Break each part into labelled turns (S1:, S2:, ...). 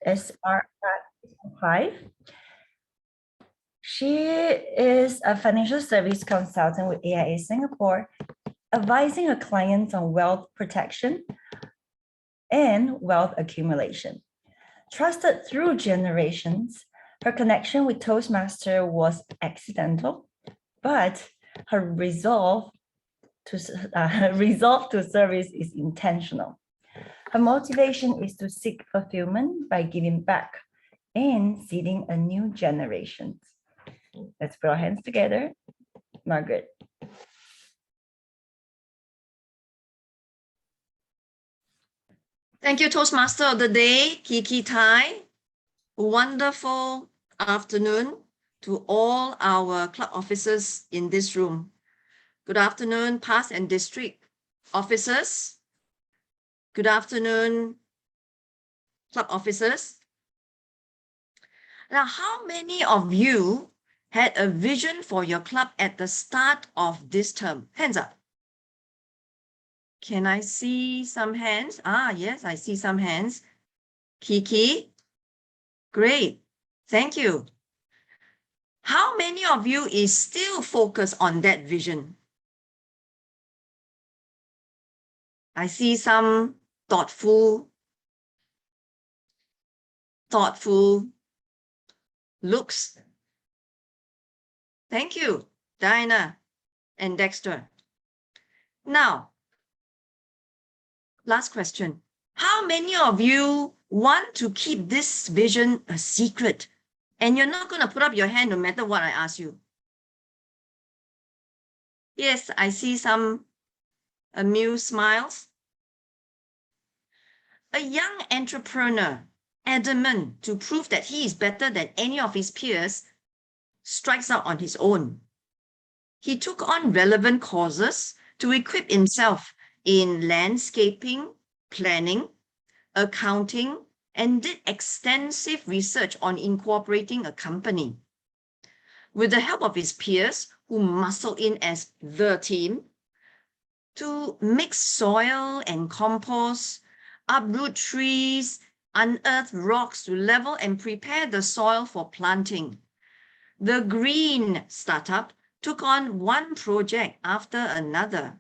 S1: SR5. She is a financial service consultant with AIA Singapore, advising her clients on wealth protection and wealth accumulation. Trusted through generations, her connection with Toastmaster was accidental, but her resolve to service is intentional. Her motivation is to seek fulfillment by giving back and seeding a new generation. Let's put our hands together. Margaret.
S2: Thank you, Toastmaster of the Day, Kiki Tai. Wonderful afternoon to all our club officers in this room. Good afternoon, past and district officers. Good afternoon, club officers. Now, how many of you had a vision for your club at the start of this term? Hands up. Can I see some hands? Ah, yes, I see some hands. Kiki, great, thank you. How many of you is still focused on that vision? I see some thoughtful looks. Thank you, Diana and Dexter. Now, last question. How many of you want to keep this vision a secret? And you're not going to put up your hand no matter what I ask you. Yes, I see some amused smiles. A young entrepreneur, adamant to prove that he is better than any of his peers, strikes out on his own. He took on relevant courses to equip himself in landscaping, planning, accounting, and did extensive research on incorporating a company. With the help of his peers, who muscled in as the team, to mix soil and compost, uproot trees, unearth rocks to level and prepare the soil for planting. The green startup took on one project after another.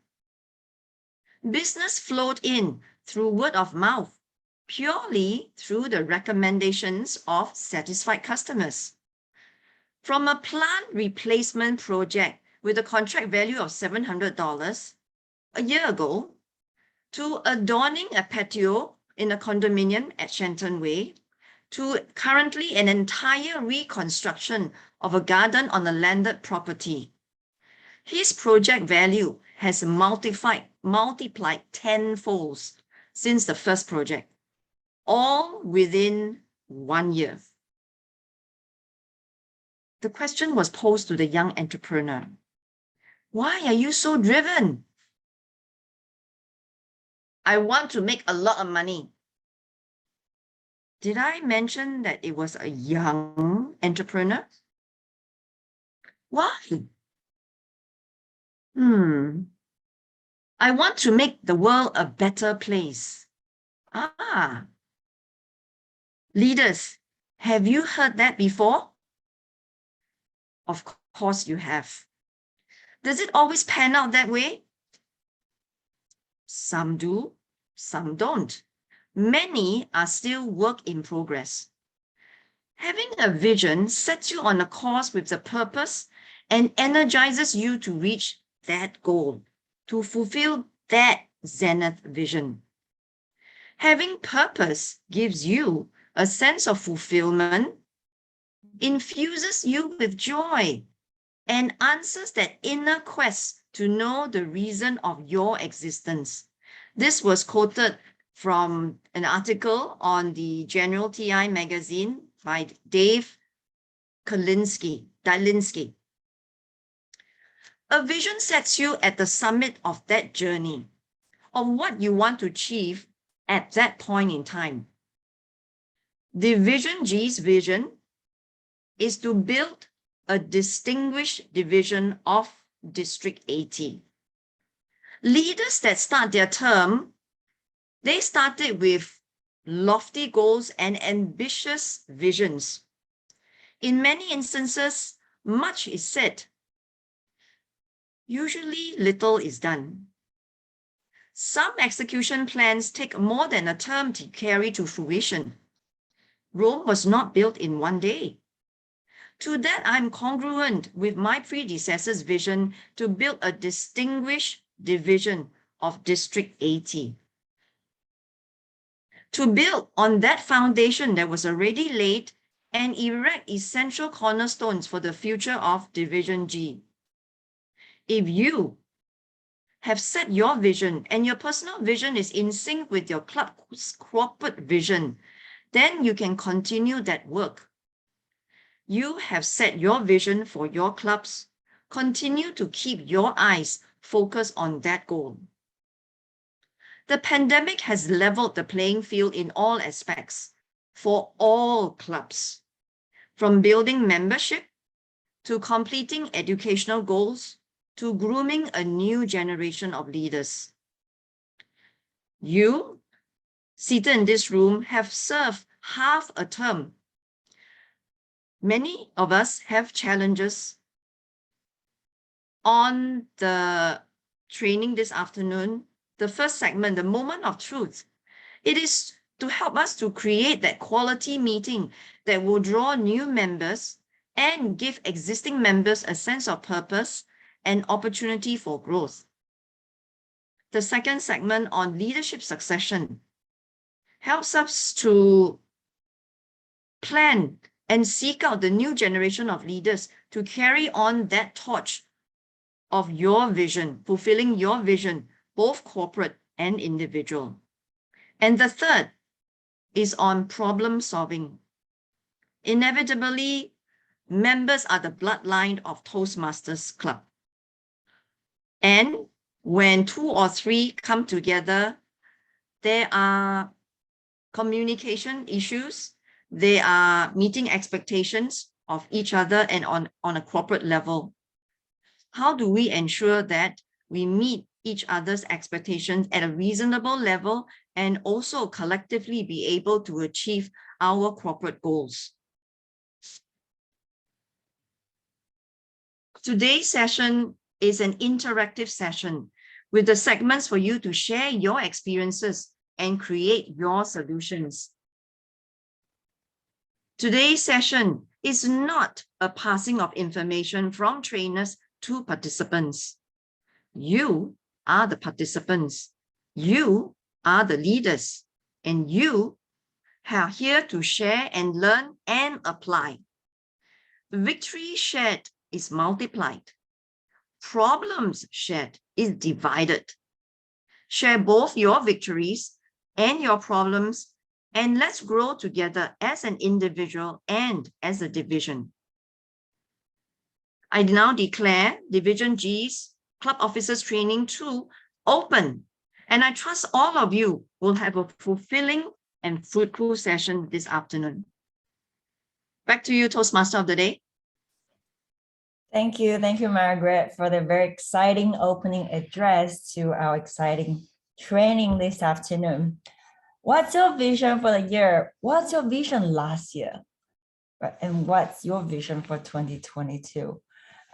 S2: Business flowed in through word of mouth, purely through the recommendations of satisfied customers. From a plant replacement project with a contract value of $700 a year ago, to adorning a patio in a condominium at Shenton Way, to currently an entire reconstruction of a garden on a landed property. His project value has multiplied tenfold since the first project, all within 1 year. The question was posed to the young entrepreneur. Why are you so driven? I want to make a lot of money. Did I mention that it was a young entrepreneur? Why? I want to make the world a better place. Ah. Leaders, have you heard that before? Of course you have. Does it always pan out that way? Some do, some don't. Many are still work in progress. Having a vision sets you on a course with a purpose and energizes you to reach that goal, to fulfill that zenith vision. Having purpose gives you a sense of fulfillment, infuses you with joy, and answers that inner quest to know the reason of your existence. This was quoted from an article on the General TI magazine by Dave Dalinsky. A vision sets you at the summit of that journey, of what you want to achieve at that point in time. Division G's vision is to build a distinguished division of District 80. Leaders that start their term, they started with lofty goals, and ambitious visions. In many instances, much is said. Usually, little is done. Some execution plans take more than a term to carry to fruition. Rome was not built in one day. To that, I'm congruent with my predecessor's vision to build a distinguished division of District 80. To build on that foundation that was already laid and erect essential cornerstones for the future of Division G. If you have set your vision and your personal vision is in sync with your club's corporate vision, then you can continue that work. You have set your vision for your clubs. Continue to keep your eyes focused on that goal. The pandemic has leveled the playing field in all aspects for all clubs, from building membership to completing educational goals to grooming a new generation of leaders. You, seated in this room, have served half a term. Many of us have challenges. On the training this afternoon, the first segment, the moment of truth, it is to help us to create that quality meeting that will draw new members and give existing members a sense of purpose and opportunity for growth. The second segment on leadership succession helps us to plan and seek out the new generation of leaders to carry on that torch of your vision, fulfilling your vision, both corporate and individual. And the third is on problem solving. Inevitably, members are the bloodline of Toastmasters Club. And when 2 or 3 come together, there are communication issues, there are meeting expectations of each other and on a corporate level. How do we ensure that we meet each other's expectations at a reasonable level and also collectively be able to achieve our corporate goals? Today's session is an interactive session with the segments for you to share your experiences and create your solutions. Today's session is not a passing of information from trainers to participants. You are the participants. You are the leaders, and you are here to share and learn and apply. Victory shared is multiplied. Problems shared is divided. Share both your victories and your problems, and let's grow together as an individual and as a division. I now declare Division G's Club Officers Training 2 open, and I trust all of you will have a fulfilling and fruitful session this afternoon. Back to you, Toastmaster of the Day.
S1: Thank you, Margaret, for the very exciting opening address to our exciting training this afternoon. What's your vision for the year? What's your vision last year? And what's your vision for 2022?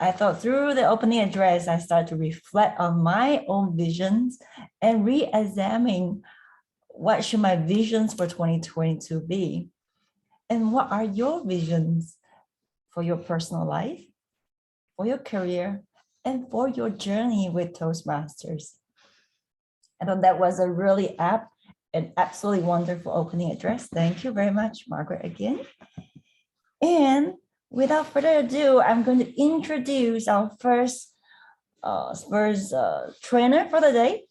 S1: I thought through the opening address, I started to reflect on my own visions and re-examine what should my visions for 2022 be? And what are your visions for your personal life, for your career, and for your journey with Toastmasters? I thought that was a really apt and absolutely wonderful opening address. Thank you very much, Margaret, again. And without further ado, I'm going to introduce our first trainer for the day.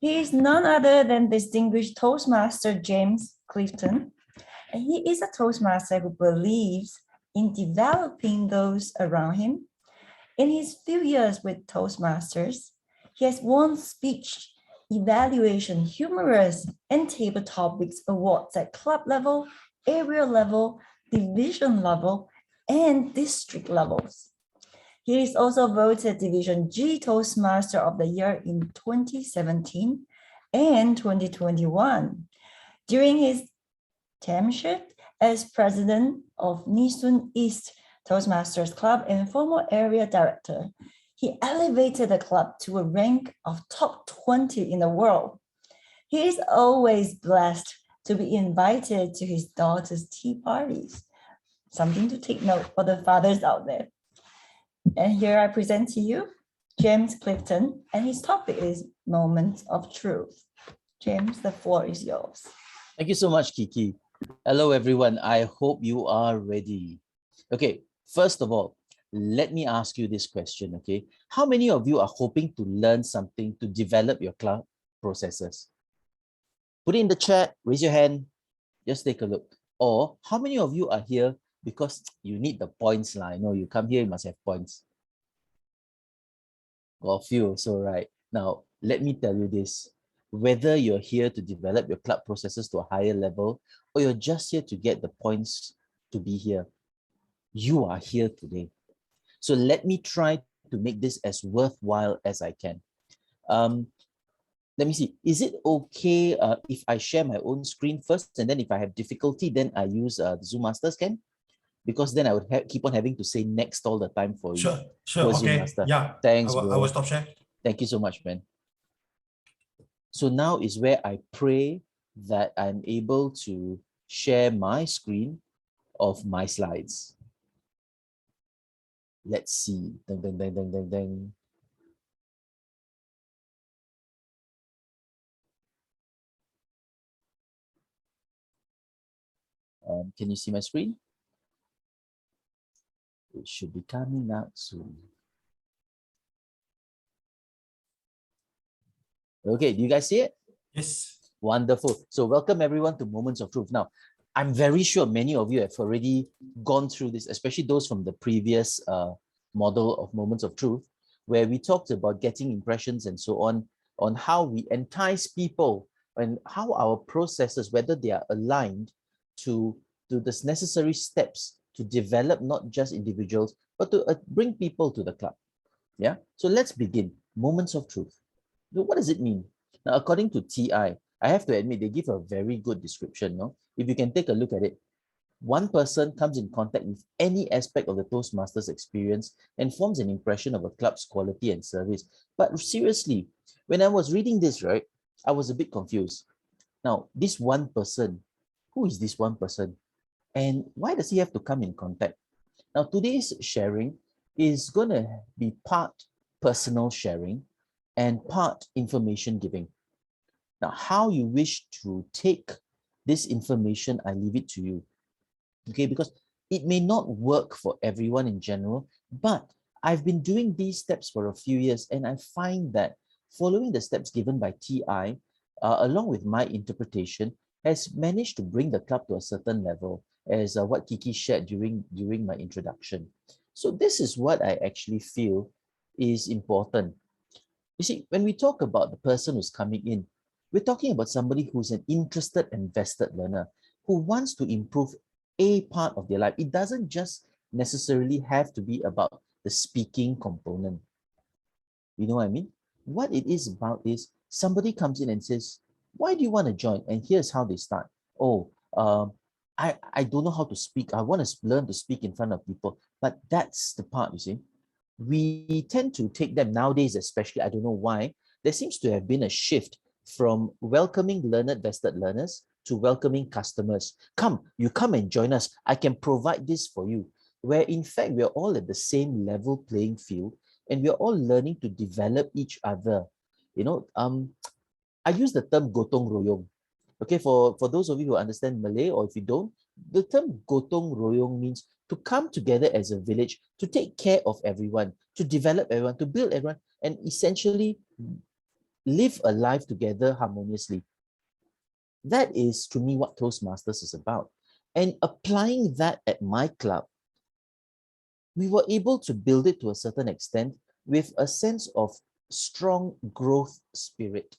S1: He is none other than distinguished Toastmaster James Clifton. And he is a Toastmaster who believes in developing those around him. In his few years with Toastmasters, he has won speech, evaluation, humorous, and table topics awards at club level, area level, division level, and district levels. He is also voted Division G Toastmaster of the Year in 2017 and 2021. During his tenure as president of Nisun East Toastmasters Club and former area director, he elevated the club to a rank of top 20 in the world. He is always blessed to be invited to his daughter's tea parties. Something to take note for the fathers out there. And here I present to you James Clifton, and his topic is Moments of Truth. James, the floor is yours.
S3: Thank you so much, Kiki. Hello, everyone. I hope you are ready. Okay, first of all, let me ask you this question, okay? How many of you are hoping to learn something to develop your club processes? Put it in the chat, raise your hand, just take a look. Or how many of you are here because you need the points line? I know you come here, you must have points. Got a few also, right? Now, let me tell you this. Whether you're here to develop your club processes to a higher level, or you're just here to get the points to be here, you are here today. So let me try to make this as worthwhile as I can. Let me see. Is it okay if I share my own screen first, and then if I have difficulty, then I use the Zoom Master scan? Because then I would keep on having to say next all the time for you.
S4: Sure.
S3: For Zoom
S4: Okay.
S3: Master.
S4: Yeah.
S3: Thanks,
S4: I
S3: bro.
S4: will stop share.
S3: Thank you so much, man. So now is where I pray that I'm able to share my screen of my slides. Let's see. Ding, ding, ding, ding, ding, ding. Can you see my screen? It should be coming out soon. Okay, do you guys see it?
S4: Yes.
S3: Wonderful. So welcome everyone to Moments of Truth. Now, I'm very sure many of you have already gone through this, especially those from the previous model of Moments of Truth, where we talked about getting impressions and so on how we entice people and how our processes, whether they are aligned to the necessary steps to develop not just individuals, but to bring people to the club. Yeah. So let's begin. Moments of Truth. So what does it mean? Now, according to TI, I have to admit, they give a very good description. No? If you can take a look at it, one person comes in contact with any aspect of the Toastmasters experience and forms an impression of a club's quality and service. But seriously, when I was reading this, right, I was a bit confused. Now, this one person, who is this one person? And why does he have to come in contact? Now, today's sharing is going to be part personal sharing and part information giving. Now, how you wish to take this information, I leave it to you. Okay, because it may not work for everyone in general, but I've been doing these steps for a few years, and I find that following the steps given by TI, along with my interpretation, has managed to bring the club to a certain level, as what Kiki shared during my introduction. So this is what I actually feel is important. You see, when we talk about the person who's coming in, we're talking about somebody who's an interested and vested learner who wants to improve a part of their life. It doesn't just necessarily have to be about the speaking component. You know what I mean? What it is about is somebody comes in and says, why do you want to join? And here's how they start. Oh, I don't know how to speak. I want to learn to speak in front of people. But that's the part, you see. We tend to take them nowadays, especially, I don't know why, there seems to have been a shift from welcoming learned, vested learners to welcoming customers. Come, you come and join us. I can provide this for you. Where in fact, we're all at the same level playing field and we're all learning to develop each other. You know, I use the term gotong royong. Okay, for those of you who understand Malay, or if you don't, the term gotong royong means to come together as a village, to take care of everyone, to develop everyone, to build everyone, and essentially live a life together harmoniously. That is, to me, what Toastmasters is about. And applying that at my club, we were able to build it to a certain extent with a sense of strong growth spirit.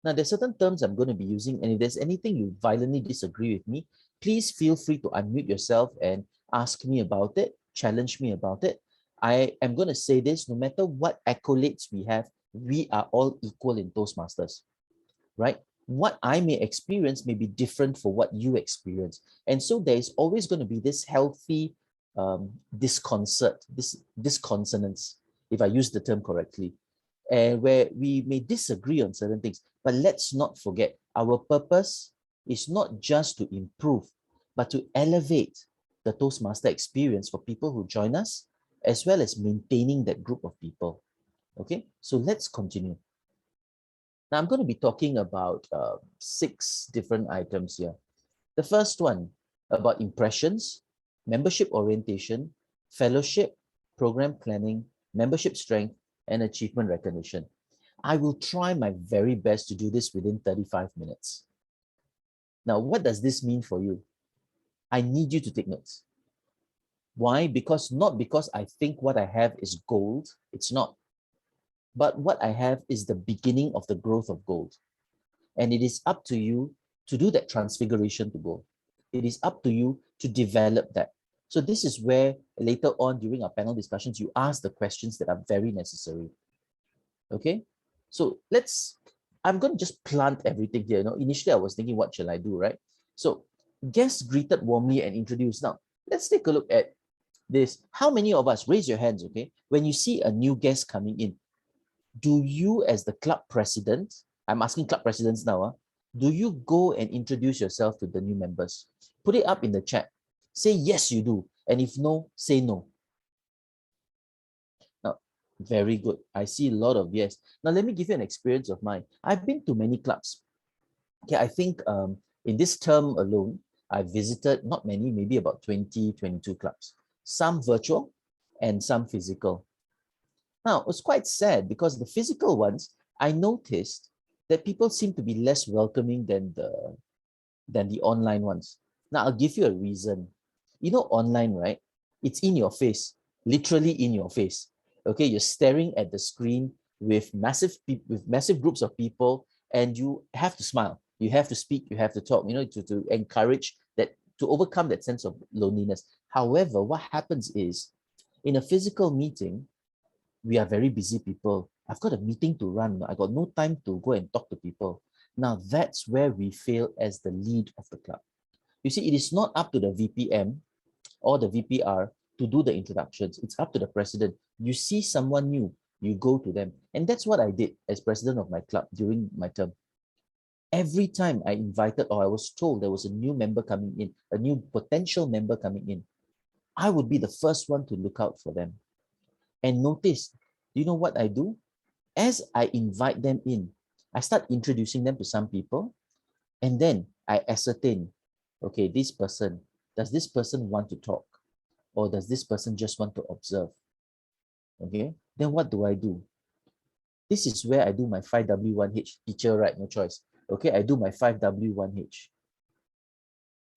S3: Now, there's certain terms I'm going to be using, and if there's anything you violently disagree with me, please feel free to unmute yourself and ask me about it, challenge me about it. I am going to say this, no matter what accolades we have, we are all equal in Toastmasters, right? what I may experience may be different for what you experience. And so there is always going to be this healthy disconcert, this disconsonance, if I use the term correctly, and where we may disagree on certain things. But let's not forget, our purpose is not just to improve, but to elevate the Toastmaster experience for people who join us, as well as maintaining that group of people. Okay, so let's continue. Now I'm going to be talking about 6 different items here. The first one about impressions, membership orientation, fellowship, program planning, membership strength, and achievement recognition. I will try my very best to do this within 35 minutes. Now, what does this mean for you? I need you to take notes. Why? Not because I think what I have is gold. It's not. But what I have is the beginning of the growth of gold. And it is up to you to do that transfiguration to gold. It is up to you to develop that. So this is where later on during our panel discussions, you ask the questions that are very necessary. Okay? So I'm going to just plant everything here. Initially I was thinking, what shall I do, right? So guests greeted warmly and introduced. Now, let's take a look at this. How many of us, raise your hands, okay? When you see a new guest coming in, do you as the club president, I'm asking club presidents now, do you go and introduce yourself to the new members? Put it up in the chat. Say yes, you do. And if no, say no. Now, very good. I see a lot of yes. Now, let me give you an experience of mine. I've been to many clubs. Okay, I think in this term alone, I visited not many, maybe about 20, 22 clubs. Some virtual and some physical. Now, it was quite sad because the physical ones, I noticed that people seem to be less welcoming than the online ones. Now, I'll give you a reason. Online, right? It's in your face, literally in your face. Okay, you're staring at the screen with massive groups of people, and you have to smile. You have to speak. You have to talk. To encourage that, to overcome that sense of loneliness. However, what happens is, in a physical meeting, we are very busy people. I've got a meeting to run. I got no time to go and talk to people. Now, that's where we fail as the lead of the club. You see, it is not up to the VPM or the VPR to do the introductions. It's up to the president. You see someone new, you go to them. And that's what I did as president of my club during my term. Every time I invited or I was told there was a new member coming in, a new potential member coming in, I would be the first one to look out for them. And notice, you know what I do? As I invite them in, I start introducing them to some people, and then I ascertain, okay, does this person want to talk? Or does this person just want to observe? Okay, then what do? This is where I do my 5W1H, teacher, right? No choice. Okay, I do my 5W1H.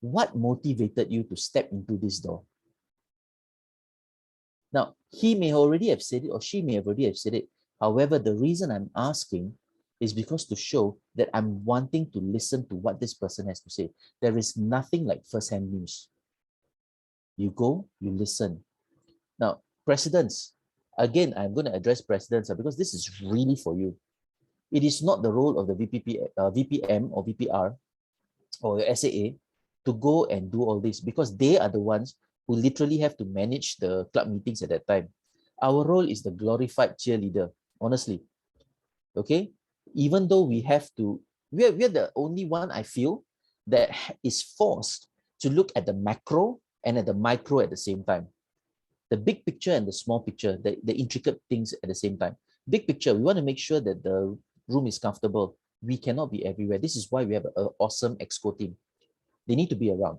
S3: What motivated you to step into this door? Now, he may already have said it or she may have already have said it. However, the reason I'm asking is because to show that I'm wanting to listen to what this person has to say. There is nothing like first-hand news. You go, you listen. Now, presidents, again, I'm going to address presidents because this is really for you. It is not the role of the VPM or VPR or SAA to go and do all this because they are the ones who literally have to manage the club meetings at that time. Our role is the glorified cheerleader, honestly. Okay? Even though we have to, we're the only one I feel that is forced to look at the macro and at the micro at the same time. The big picture and the small picture, the intricate things at the same time. Big picture, we want to make sure that the room is comfortable. We cannot be everywhere. This is why we have an awesome exco team. They need to be around,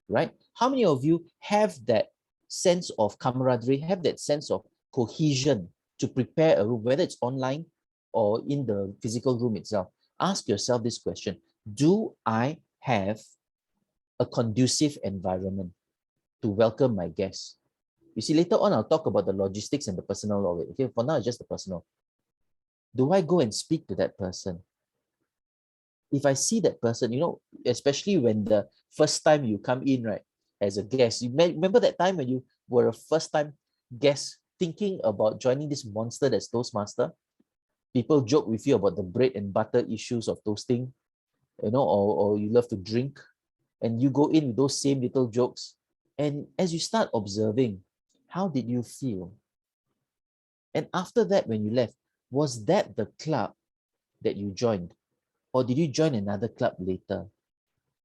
S3: right? How many of you have that sense of camaraderie, have that sense of cohesion to prepare a room, whether it's online or in the physical room itself? Ask yourself this question. Do I have a conducive environment to welcome my guests? You see, later on, I'll talk about the logistics and the personal of it. Okay, for now, it's just the personal. Do I go and speak to that person? If I see that person, especially when the first time you come in, right, as a guest, you remember that time when you were a first-time guest thinking about joining this monster that's Toastmaster? People joke with you about the bread and butter issues of toasting. or you love to drink, and you go in with those same little jokes. And as you start observing, how did you feel? And after that, when you left, was that the club that you joined? Or did you join another club later?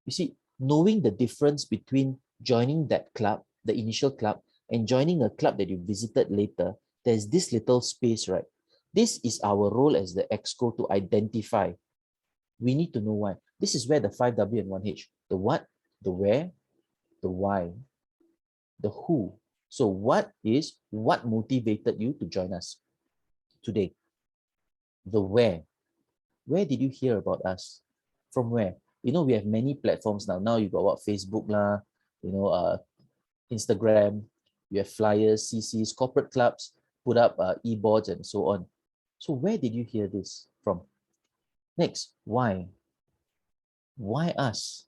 S3: You see, knowing the difference between joining that club, the initial club, and joining a club that you visited later, there's this little space, right? This is our role as the exco to identify. We need to know why. This is where the 5W and 1H, the what, the where, the why, the who. So what motivated you to join us today? The where. Where did you hear about us? From where? We have many platforms now. Now you got what, Facebook lah, Instagram, you have flyers, CCs, corporate clubs, put up e-boards and so on. So where did you hear this from? Next, why? Why us?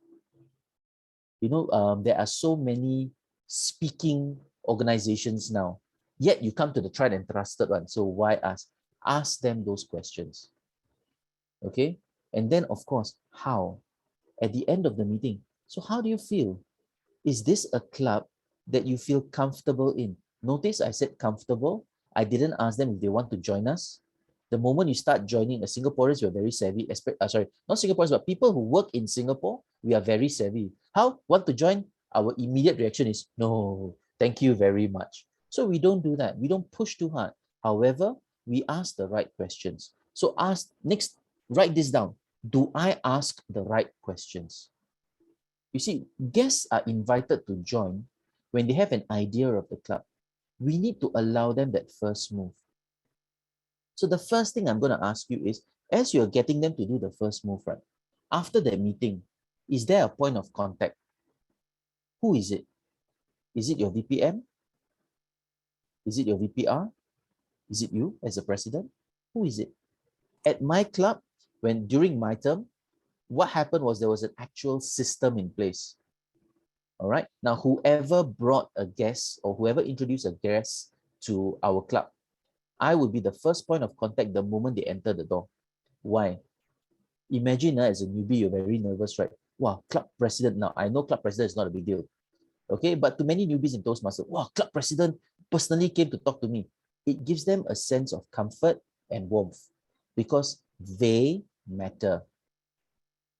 S3: There are so many speaking organizations now, yet you come to the tried and trusted one. So why us? Ask them those questions. Okay? And then, of course, how? At the end of the meeting, so how do you feel? Is this a club that you feel comfortable in? Notice I said comfortable. I didn't ask them if they want to join us. The moment you start joining, Singaporeans, we are very savvy. Not Singaporeans, but people who work in Singapore, we are very savvy. How? Want to join? Our immediate reaction is, no, thank you very much. So we don't do that. We don't push too hard. However, we ask the right questions. So write this down. Do I ask the right questions? You see, guests are invited to join when they have an idea of the club. We need to allow them that first move. So the first thing I'm going to ask you is, as you're getting them to do the first move, right? After that meeting, is there a point of contact? Who is it? Is it your VPM? Is it your VPR? Is it you as a president? Who is it? At my club, during my term, what happened was there was an actual system in place. All right. Now, whoever brought a guest or whoever introduced a guest to our club, I would be the first point of contact the moment they enter the door. Why? Imagine as a newbie, you're very nervous, right? Wow, club president. Now, I know club president is not a big deal. Okay, but to many newbies in Toastmasters, wow, club president personally came to talk to me. It gives them a sense of comfort and warmth because they matter,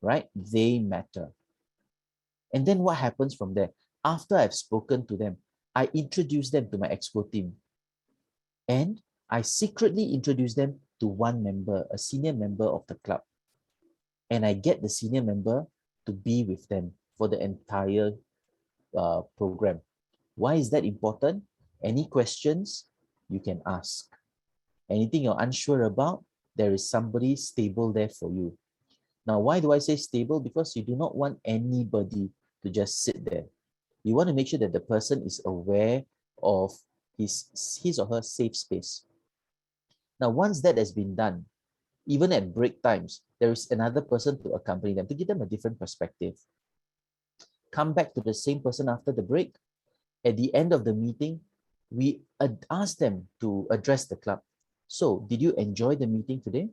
S3: right? They matter. And then what happens from there? After I've spoken to them, I introduce them to my exco team. And I secretly introduce them to one member, a senior member of the club. And I get the senior member to be with them for the entire program. Why is that important? Any questions, you can ask. Anything you're unsure about, there is somebody stable there for you. Now, why do I say stable? Because you do not want anybody to just sit there. You want to make sure that the person is aware of his or her safe space. Now, once that has been done, even at break times, there is another person to accompany them to give them a different perspective. Come back to the same person after the break. At the end of the meeting, we ask them to address the club. So, did you enjoy the meeting today?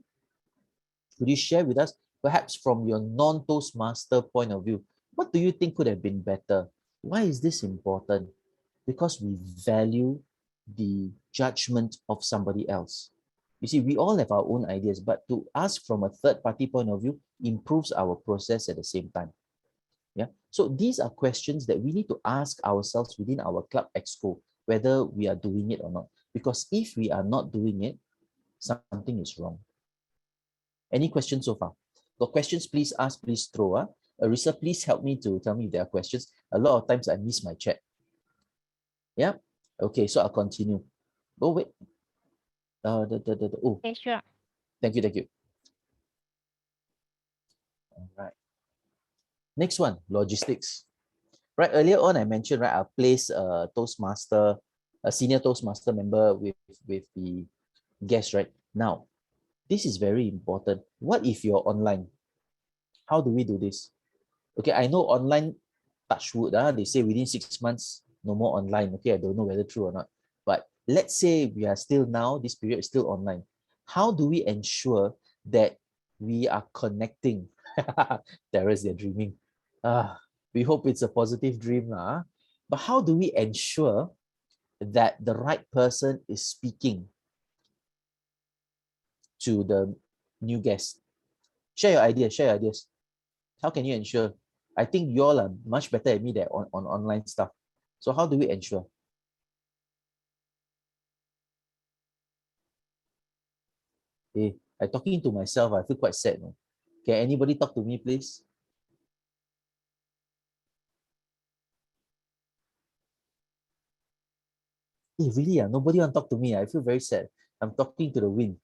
S3: Could you share with us, perhaps from your non-Toastmaster point of view, what do you think could have been better? Why is this important? Because we value the judgment of somebody else. You see, we all have our own ideas, but to ask from a third-party point of view improves our process at the same time. Yeah. So these are questions that we need to ask ourselves within our club exco, whether we are doing it or not. Because if we are not doing it, something is wrong. Any questions so far? Got questions, please ask, please throw. Arisa, please help me to tell me if there are questions. A lot of times I miss my chat. Yeah. Okay, so I'll continue. Oh, wait. Oh,
S4: Okay, sure.
S3: thank you. All right. Next one, logistics. Right, earlier on I mentioned, right, I'll place a Toastmaster, a senior Toastmaster member with the guest, right? Now, this is very important. What if you're online? How do we do this? Okay, I know online, touch wood, they say within 6 months, no more online. Okay, I don't know whether true or not. But let's say we are still now, this period is still online. How do we ensure that we are connecting Terrace, they're dreaming. We hope it's a positive dream. But how do we ensure that the right person is speaking to the new guest? Share your ideas, share your ideas. How can you ensure? I think you all are much better at me there on online stuff. So how do we ensure? Hey, I'm talking to myself. I feel quite sad. No? Can anybody talk to me, please? Hey, really? Nobody want to talk to me. I feel very sad. I'm talking to the wind.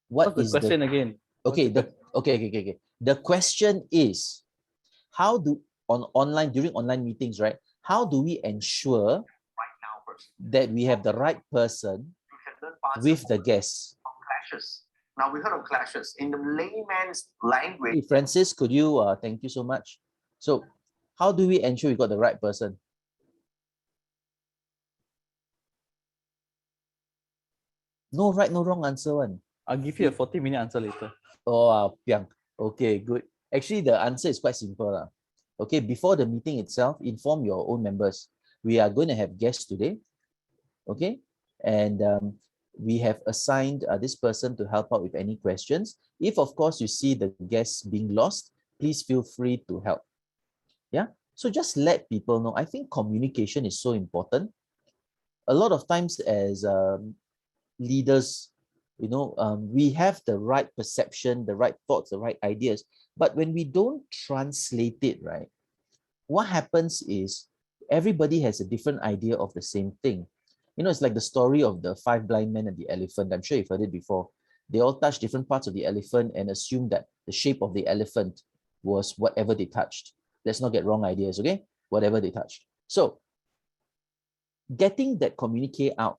S3: What
S4: What's the
S3: is
S4: question again?
S3: Okay, okay. The question is, how do during online meetings, right? How do we ensure that we have the right person with the guests?
S5: Clashes. Now we heard of clashes in the layman's language.
S3: Hey, Francis, could you thank you so much. So how do we ensure we got the right person? No right, no wrong answer one.
S4: I'll give you a 40-minute answer later.
S3: Oh, Piang. Okay, good. Actually, the answer is quite simple. Okay, before the meeting itself, inform your own members. We are going to have guests today. Okay, and we have assigned this person to help out with any questions. If, of course, you see the guests being lost, please feel free to help. Yeah, so just let people know. I think communication is so important. A lot of times as leaders, we have the right perception, the right thoughts, the right ideas, but when we don't translate it, right, what happens is everybody has a different idea of the same thing. It's like the story of the 5 blind men and the elephant. I'm sure you've heard it before. They all touched different parts of the elephant and assumed that the shape of the elephant was whatever they touched. Let's not get wrong ideas, okay? Whatever they touched. So getting that communique out.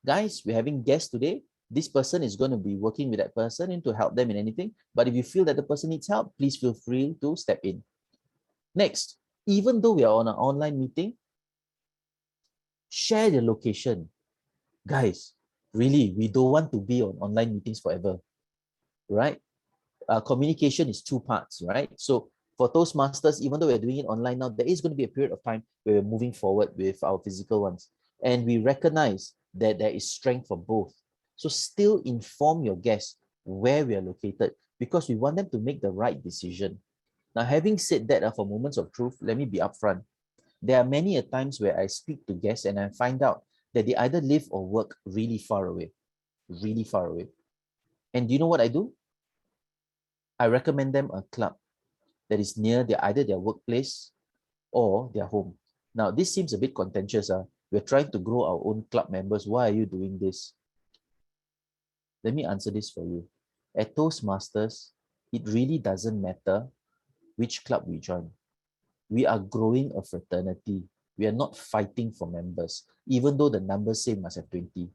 S3: Guys, we're having guests today. This person is going to be working with that person and to help them in anything. But if you feel that the person needs help, please feel free to step in. Next, even though we are on an online meeting, share the location. Guys, really, we don't want to be on online meetings forever, right? Communication is 2 parts, right? So for Toastmasters, even though we're doing it online now, there is going to be a period of time where we're moving forward with our physical ones. And we recognize that there is strength for both. So still inform your guests where we are located because we want them to make the right decision. Now, having said that, for moments of truth, let me be upfront. There are many a times where I speak to guests and I find out that they either live or work really far away. And do you know what I do? I recommend them a club that is near either their workplace or their home. Now, this seems a bit contentious. We're trying to grow our own club members. Why are you doing this? Let me answer this for you. At Toastmasters, it really doesn't matter which club we join. We are growing a fraternity. We are not fighting for members, even though the numbers say must have 20.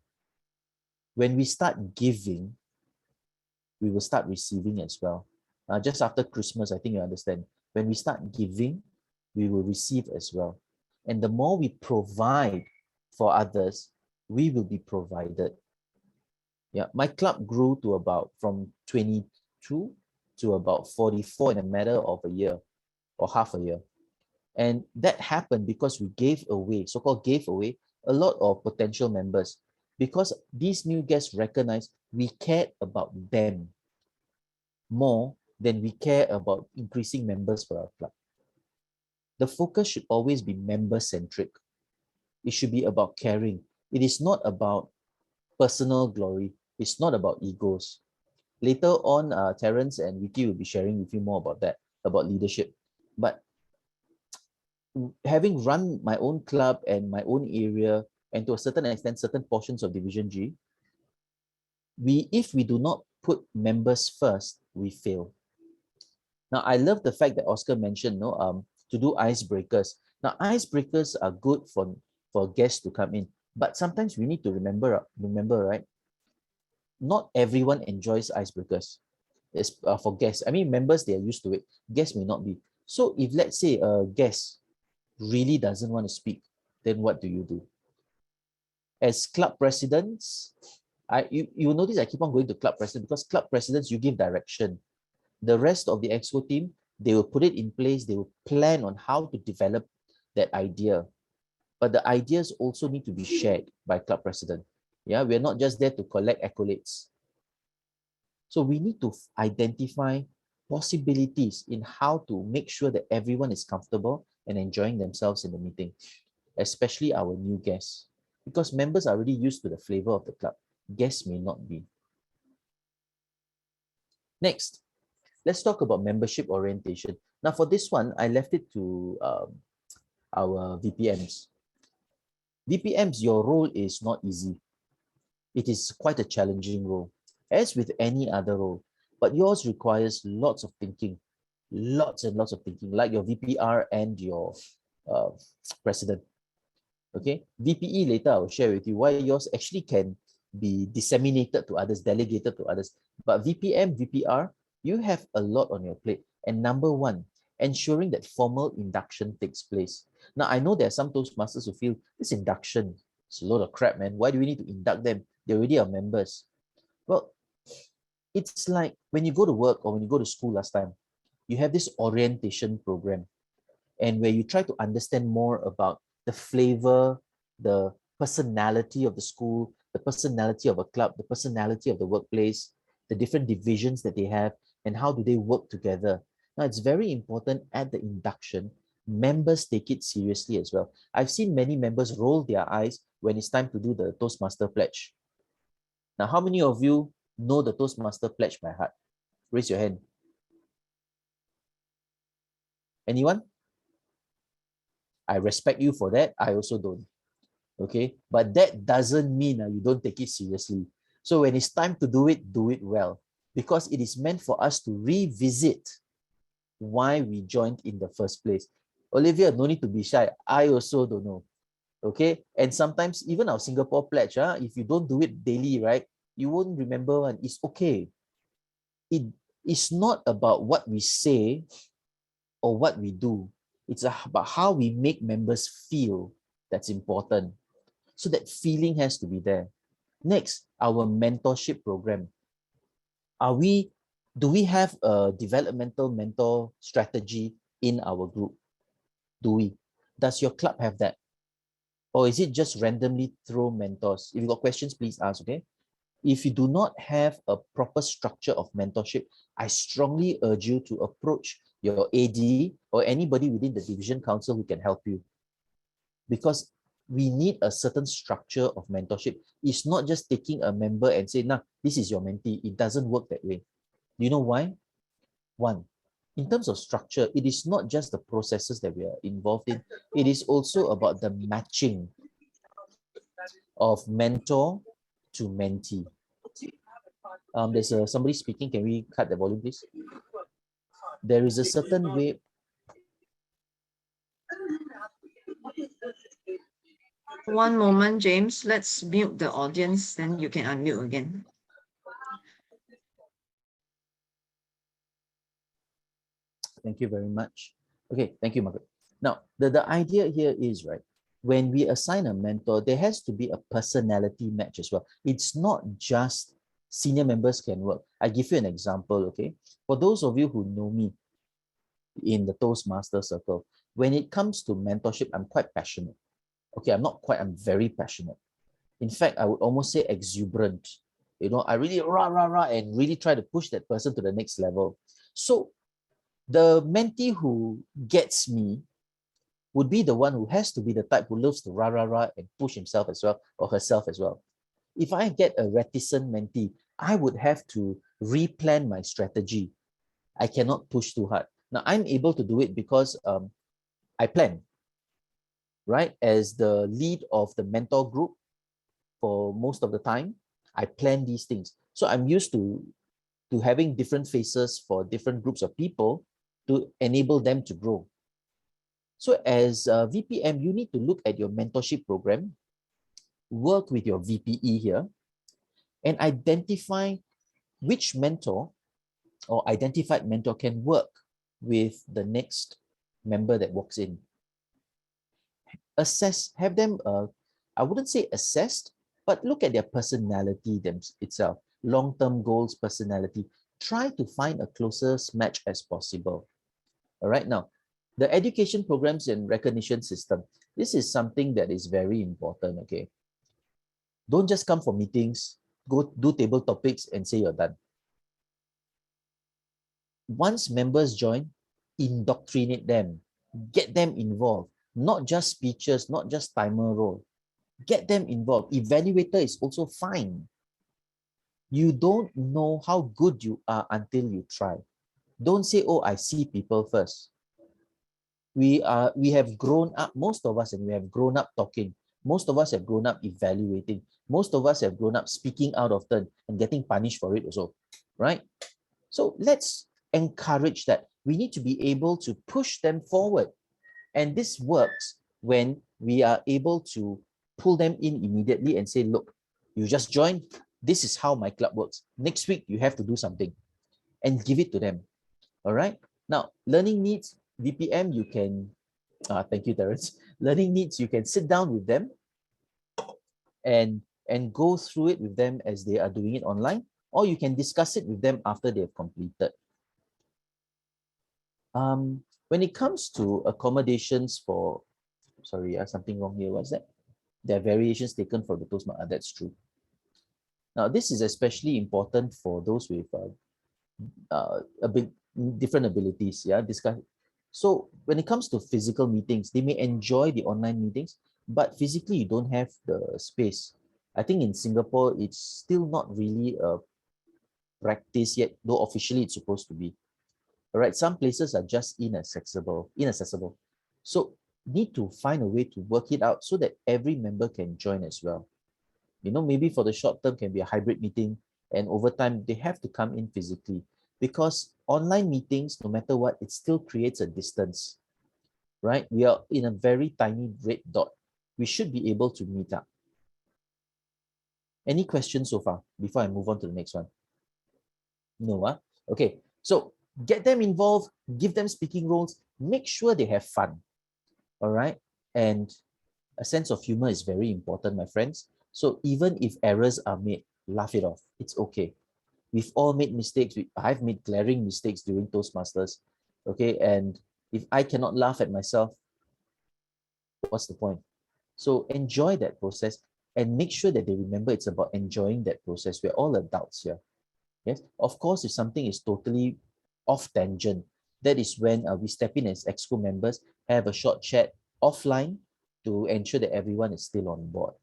S3: When we start giving, we will start receiving as well. Just after Christmas, I think you understand. When we start giving, we will receive as well. And the more we provide for others, we will be provided. Yeah, my club grew to from 22 to about 44 in a matter of a year or half a year. And that happened because we gave away, so-called gave away, a lot of potential members because these new guests recognize we cared about them more than we care about increasing members for our club. The focus should always be member-centric. It should be about caring. It is not about personal glory. It's not about egos. Later on, Terence and Vicky will be sharing with you more about that, about leadership. But having run my own club and my own area, and to a certain extent, certain portions of Division G, if we do not put members first, we fail. Now, I love the fact that Oscar mentioned to do icebreakers. Now, icebreakers are good for guests to come in, but sometimes we need to remember, right? Not everyone enjoys icebreakers. It's for guests. I mean, members, they are used to it. Guests may not be. So if let's say a guest really doesn't want to speak, then what do you do? As club presidents, you will notice I keep on going to club president because club presidents, you give direction. The rest of the EXCO team, they will put it in place. They will plan on how to develop that idea. But the ideas also need to be shared by club president. Yeah, we're not just there to collect accolades. So we need to identify possibilities in how to make sure that everyone is comfortable and enjoying themselves in the meeting, especially our new guests, because members are already used to the flavor of the club. Guests may not be. Next, let's talk about membership orientation. Now, for this one, I left it to our VPMs. VPMs, your role is not easy. It is quite a challenging role, as with any other role, but yours requires lots of thinking, lots and lots of thinking, like your VPR and your president. Okay, VPE later I will share with you why yours actually can be disseminated to others, delegated to others. But VPM, VPR, you have a lot on your plate. And number one, ensuring that formal induction takes place. Now, I know there are some Toastmasters who feel this induction is a load of crap, man. Why do we need to induct them? They already are members. Well, it's like when you go to work or when you go to school last time, you have this orientation program, and where you try to understand more about the flavor, the personality of the school, the personality of a club, the personality of the workplace, the different divisions that they have, and how do they work together. Now, it's very important at the induction, members take it seriously as well. I've seen many members roll their eyes when it's time to do the Toastmaster pledge. Now, how many of you know the Toastmaster pledge by heart? Raise your hand. Anyone? I respect you for that. I also don't. Okay, but that doesn't mean you don't take it seriously. So when it's time to do it well, because it is meant for us to revisit why we joined in the first place. Olivia, no need to be shy. I also don't know. Okay, and sometimes even our Singapore pledge, if you don't do it daily, right, you won't remember, and it's okay. It is not about what we say or what we do. It's about how we make members feel that's important. So that feeling has to be there. Next, our mentorship program. Do we have a developmental mentor strategy in our group? Do we? Does your club have that? Or is it just randomly throw mentors? If you got questions, please ask, okay? If you do not have a proper structure of mentorship, I strongly urge you to approach your AD or anybody within the division council who can help you. Because we need a certain structure of mentorship. It's not just taking a member and say, nah, this is your mentee. It doesn't work that way. Do you know why? One, in terms of structure, it is not just the processes that we are involved in. It is also about the matching of mentor to mentee. There's somebody speaking. Can we cut the volume, please? There is a certain way.
S2: One moment, James. Let's mute the audience, then you can unmute again.
S3: Thank you very much. Okay, thank you, Margaret. Now, the idea here is, right, when we assign a mentor, there has to be a personality match as well. It's not just senior members can work. I give you an example, okay? For those of you who know me in the Toastmaster circle, when it comes to mentorship, I'm quite passionate. Okay, I'm very passionate. In fact, I would almost say exuberant. You know, I really rah, and really try to push that person to the next level. So the mentee who gets me would be the one who has to be the type who loves to rah and push himself as well or herself as well. If I get a reticent mentee, I would have to replan my strategy. I cannot push too hard. Now, I'm able to do it because I plan, right? As the lead of the mentor group for most of the time, I plan these things. So I'm used to having different faces for different groups of people to enable them to grow. So as a VPM, you need to look at your mentorship program, work with your VPE here, and identify which mentor or identified mentor can work with the next member that walks in. Assess, have them, I wouldn't say assessed, but look at their personality itself, long-term goals, personality. try to find a closest match as possible. All right, now, the education programs and recognition system, this is something that is very important, okay? Don't just come for meetings, go do table topics and say you're done. Once members join, indoctrinate them, get them involved, not just speeches, not just timer role. Get them involved. Evaluator is also fine. You don't know how good you are until you try. Don't say, oh, I see people first. We have grown up, most of us, and we have grown up talking. Most of us have grown up evaluating. Most of us have grown up speaking out of turn and getting punished for it also, right? So let's encourage that. We need to be able to push them forward. And this works when we are able to pull them in immediately and say, look, you just joined. This is how my club works. Next week, you have to do something and give it to them. All right. Now, learning needs, VPM, you can, thank you, Terence. Learning needs, you can sit down with them and go through it with them as they are doing it online, or you can discuss it with them after they have completed. When it comes to accommodations for, sorry, something wrong here, what's that? There are variations taken for the Toastmasters, that's true. Now, this is especially important for those with a bit different abilities, yeah, discuss. So when it comes to physical meetings, they may enjoy the online meetings, but physically you don't have the space. I think in Singapore, it's still not really a practice yet, though officially it's supposed to be. All right, some places are just inaccessible. So need to find a way to work it out so that every member can join as well. You know, maybe for the short term can be a hybrid meeting, and over time they have to come in physically, because online meetings, no matter what, it still creates a distance, right? We are in a very tiny red dot. We should be able to meet up. Any questions so far before I move on to the next one? No, huh? Okay, so get them involved, give them speaking roles, make sure they have fun, all right? And a sense of humor is very important, my friends. So even if errors are made, laugh it off. It's okay. We've all made mistakes. I've made glaring mistakes during Toastmasters, okay? And if I cannot laugh at myself, what's the point? So enjoy that process and make sure that they remember it's about enjoying that process. We're all adults here. Yes, of course, if something is totally off tangent, that is when we step in as EXCO members, have a short chat offline to ensure that everyone is still on board.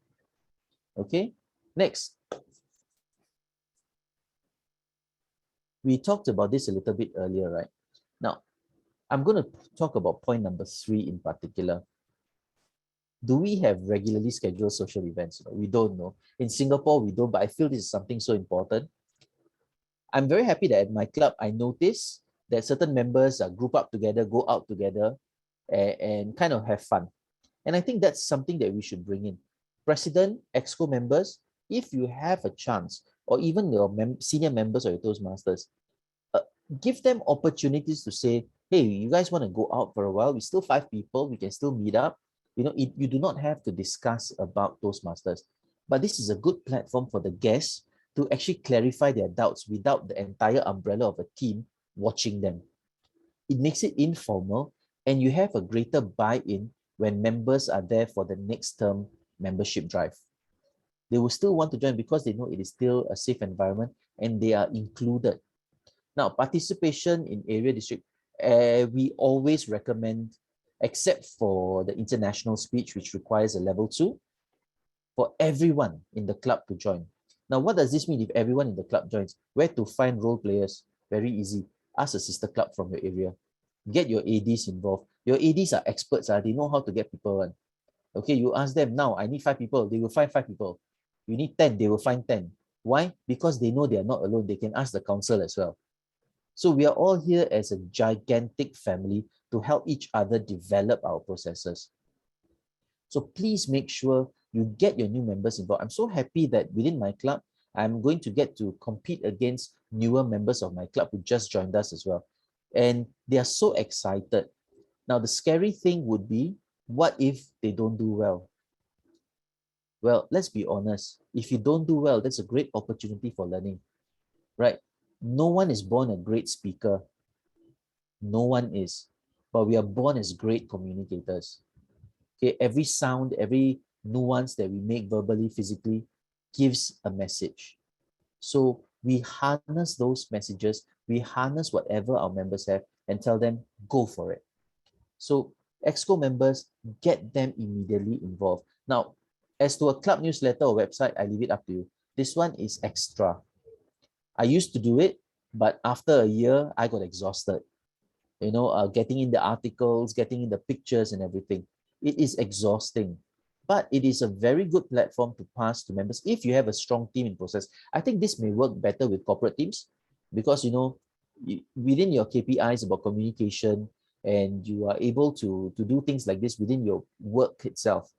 S3: Okay, next. We talked about this a little bit earlier, right? Now, I'm going to talk about point number 3 in particular. Do we have regularly scheduled social events? We don't know. In Singapore, we don't, but I feel this is something so important. I'm very happy that at my club, I notice that certain members group up together, go out together, and kind of have fun. And I think that's something that we should bring in. President, EXCO members, if you have a chance, or even your senior members or your Toastmasters, give them opportunities to say, hey, you guys want to go out for a while? We're still 5 people, we can still meet up. You know, you do not have to discuss about Toastmasters. But this is a good platform for the guests to actually clarify their doubts without the entire umbrella of a team watching them. It makes it informal, and you have a greater buy-in when members are there for the next term membership drive. They will still want to join because they know it is still a safe environment and they are included. Now, participation in area district, we always recommend, except for the international speech, which requires a level 2, for everyone in the club to join. Now, what does this mean if everyone in the club joins? Where to find role players? Very easy. Ask a sister club from your area. Get your ADs involved. Your ADs are experts. They know how to get people on. Okay, you ask them, now, I need 5 people. They will find 5 people. You need 10. They will find 10. Why? Because they know they are not alone. They can ask the council as well. So we are all here as a gigantic family to help each other develop our processes. So please make sure you get your new members involved. I'm so happy that within my club, I'm going to get to compete against newer members of my club who just joined us as well. And they are so excited. Now, the scary thing would be, what if they don't do well? Well, let's be honest. If you don't do well, that's a great opportunity for learning, right? No one is born a great speaker. No one is. But we are born as great communicators. Okay, every sound, every nuance that we make verbally, physically gives a message. So we harness those messages, we harness whatever our members have and tell them, go for it. So EXCO members, get them immediately involved. Now, as to a club newsletter or website, I leave it up to you. This one is extra. I used to do it, but after a year, I got exhausted. Getting in the articles, getting in the pictures and everything. It is exhausting, but it is a very good platform to pass to members if you have a strong team in process. I think this may work better with corporate teams because, within your KPIs about communication, and you are able to do things like this within your work itself.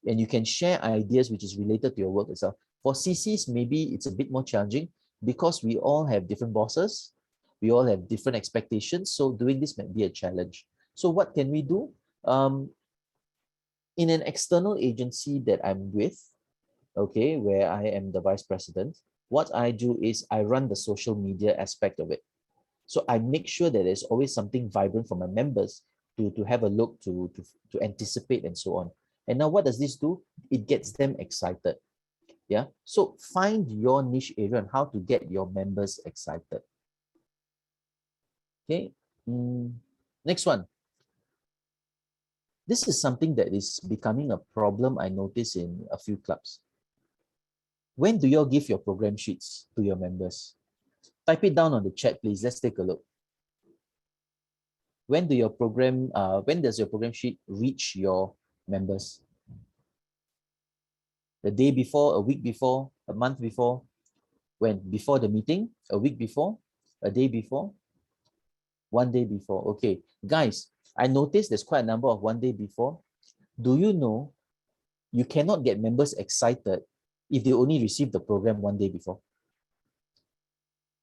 S3: And you can share ideas which is related to your work itself. For CCs, maybe it's a bit more challenging because we all have different bosses. We all have different expectations. So doing this might be a challenge. So what can we do? In an external agency that I'm with, okay, where I am the vice president, what I do is I run the social media aspect of it. So I make sure that there's always something vibrant for my members to have a look, to anticipate and so on. And now what does this do? It gets them excited. Yeah. So find your niche area and how to get your members excited. Okay. Next one. This is something that is becoming a problem I notice in a few clubs. When do you all give your program sheets to your members? Type it down on the chat, please. Let's take a look. When does your program sheet reach your members? The day before, a week before, a month before? When? Before the meeting? A week before? A day before? 1 day before. Okay. Guys, I noticed there's quite a number of 1 day before. Do you know you cannot get members excited if they only receive the program 1 day before?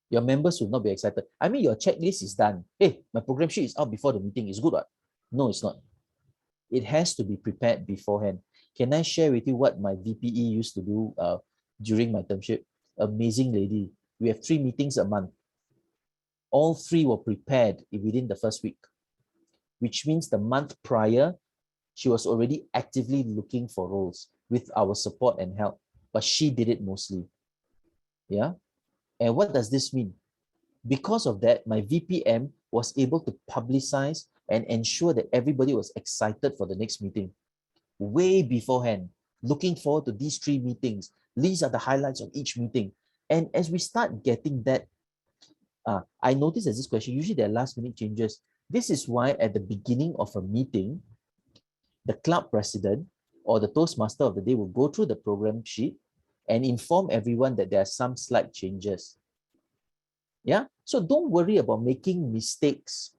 S3: Your members will not be excited. I mean, your checklist is done. Hey, my program sheet is out before the meeting. It's good, right? No, it's not. It has to be prepared beforehand. Can I share with you what my VPE used to do during my termship? Amazing lady. We have 3 meetings a month. All 3 were prepared within the first week, which means the month prior, she was already actively looking for roles with our support and help, but she did it mostly. Yeah. And what does this mean? Because of that, my VPM was able to publicize and ensure that everybody was excited for the next meeting way beforehand, looking forward to these 3 meetings. These are the highlights of each meeting. And as we start getting that, I noticed as this question, usually there are last minute changes. This is why at the beginning of a meeting, the club president or the Toastmaster of the day will go through the program sheet and inform everyone that there are some slight changes. Yeah, so don't worry about making mistakes.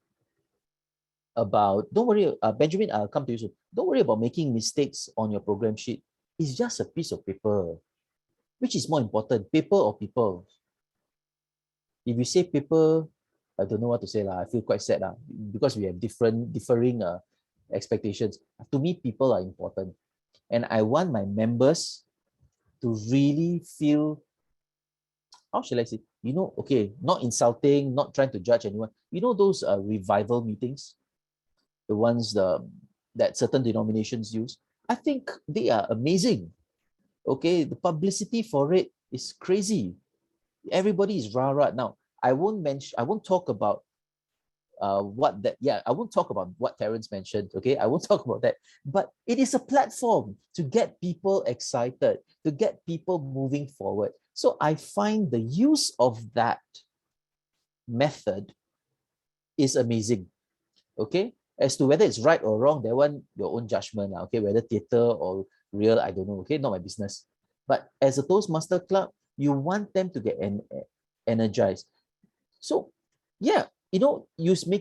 S3: Don't worry, Benjamin, I'll come to you soon. Don't worry about making mistakes on your program sheet. It's just a piece of paper. Which is more important, paper or people? If you say paper, I don't know what to say. I feel quite sad because we have differing expectations. To me, people are important. And I want my members to really feel, how shall I say, okay, not insulting, not trying to judge anyone. Those revival meetings, the ones that certain denominations use, I think they are amazing. Okay, the publicity for it is crazy. Everybody is rah-rah. Now, I won't talk about I won't talk about what Terence mentioned, okay? I won't talk about that. But it is a platform to get people excited, to get people moving forward. So I find the use of that method is amazing, okay? As to whether it's right or wrong, that one, your own judgment, okay? Whether theater or real, I don't know, okay? Not my business. But as a Toastmaster club, you want them to get energized. So, yeah,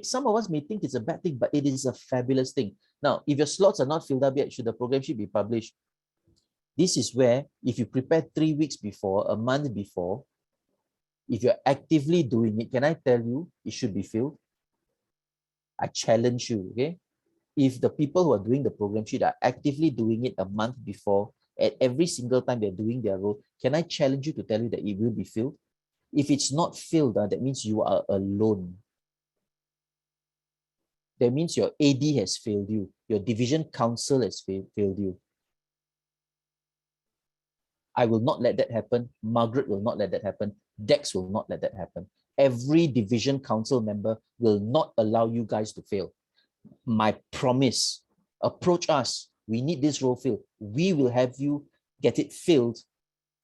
S3: some of us may think it's a bad thing, but it is a fabulous thing. Now, if your slots are not filled up yet, should the program sheet be published? This is where, if you prepare 3 weeks before, a month before, if you're actively doing it, can I tell you, it should be filled? I challenge you, okay? If the people who are doing the program sheet are actively doing it a month before, at every single time they're doing their role, can I challenge you to tell you that it will be filled? If it's not filled, that means you are alone. That means your AD has failed you. Your division council has failed you. I will not let that happen. Margaret will not let that happen. Dex will not let that happen. Every division council member will not allow you guys to fail. My promise, approach us. We need this role filled. We will have you get it filled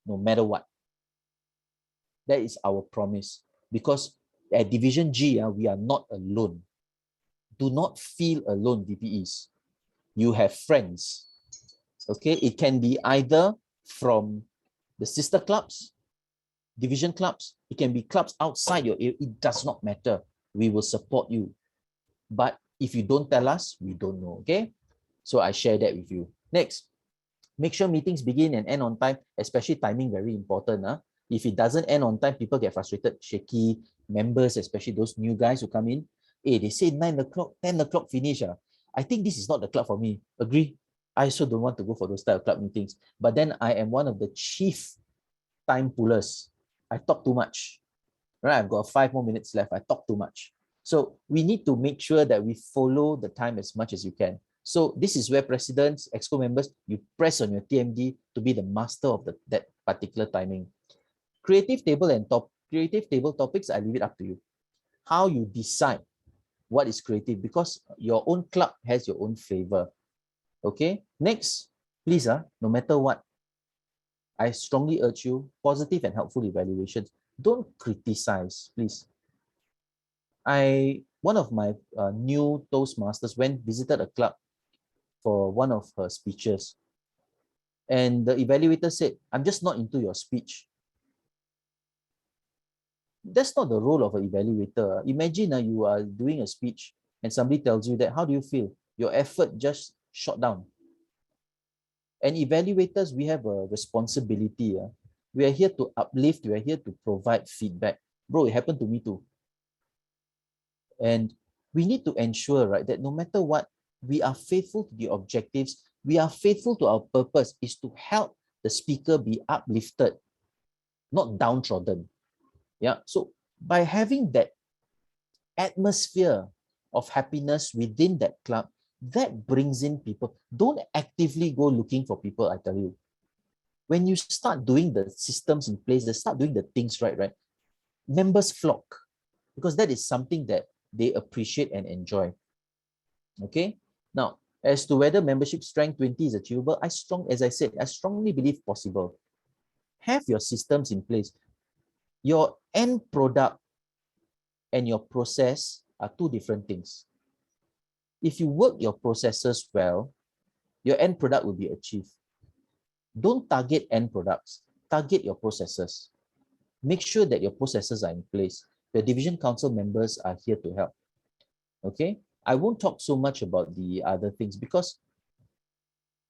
S3: no matter what. That is our promise. Because at Division G, we are not alone. Do not feel alone, VPEs. You have friends. Okay, it can be either from the sister clubs, division clubs, it can be clubs outside your area. It does not matter. We will support you. But if you don't tell us, we don't know, okay? So I share that with you. Next, make sure meetings begin and end on time, especially timing, very important. If it doesn't end on time, people get frustrated, shaky. Members, especially those new guys who come in, hey, they say 9 o'clock, 10 o'clock finish. I think this is not the club for me. Agree? I also don't want to go for those type of club meetings. But then I am one of the chief time pullers. I talk too much. Right? I've got 5 more minutes left. I talk too much. So we need to make sure that we follow the time as much as you can. So this is where presidents, exco members, you press on your TMD to be the master of that particular timing. Creative table topics, I leave it up to you. How you decide what is creative, because your own club has your own flavor. Okay, next, please, no matter what, I strongly urge you, positive and helpful evaluations. Don't criticize, please. One of my new Toastmasters visited a club for one of her speeches. And the evaluator said, I'm just not into your speech. That's not the role of an evaluator. Imagine you are doing a speech and somebody tells you that, how do you feel? Your effort just shot down. And evaluators, we have a responsibility. We are here to uplift, we are here to provide feedback. Bro, it happened to me too. And we need to ensure, right, that no matter what, we are faithful to the objectives, we are faithful to our purpose, is to help the speaker be uplifted, not downtrodden. Yeah. So by having that atmosphere of happiness within that club, that brings in people. Don't actively go looking for people, I tell you. When you start doing the systems in place, they start doing the things right, members flock, because that is something that they appreciate and enjoy. Okay. Now, as to whether membership strength 20 is achievable, as I said, I strongly believe possible. Have your systems in place. Your end product and your process are two different things. If you work your processes well, your end product will be achieved. Don't target end products, target your processes. Make sure that your processes are in place. The division council members are here to help. Okay, I won't talk so much about the other things because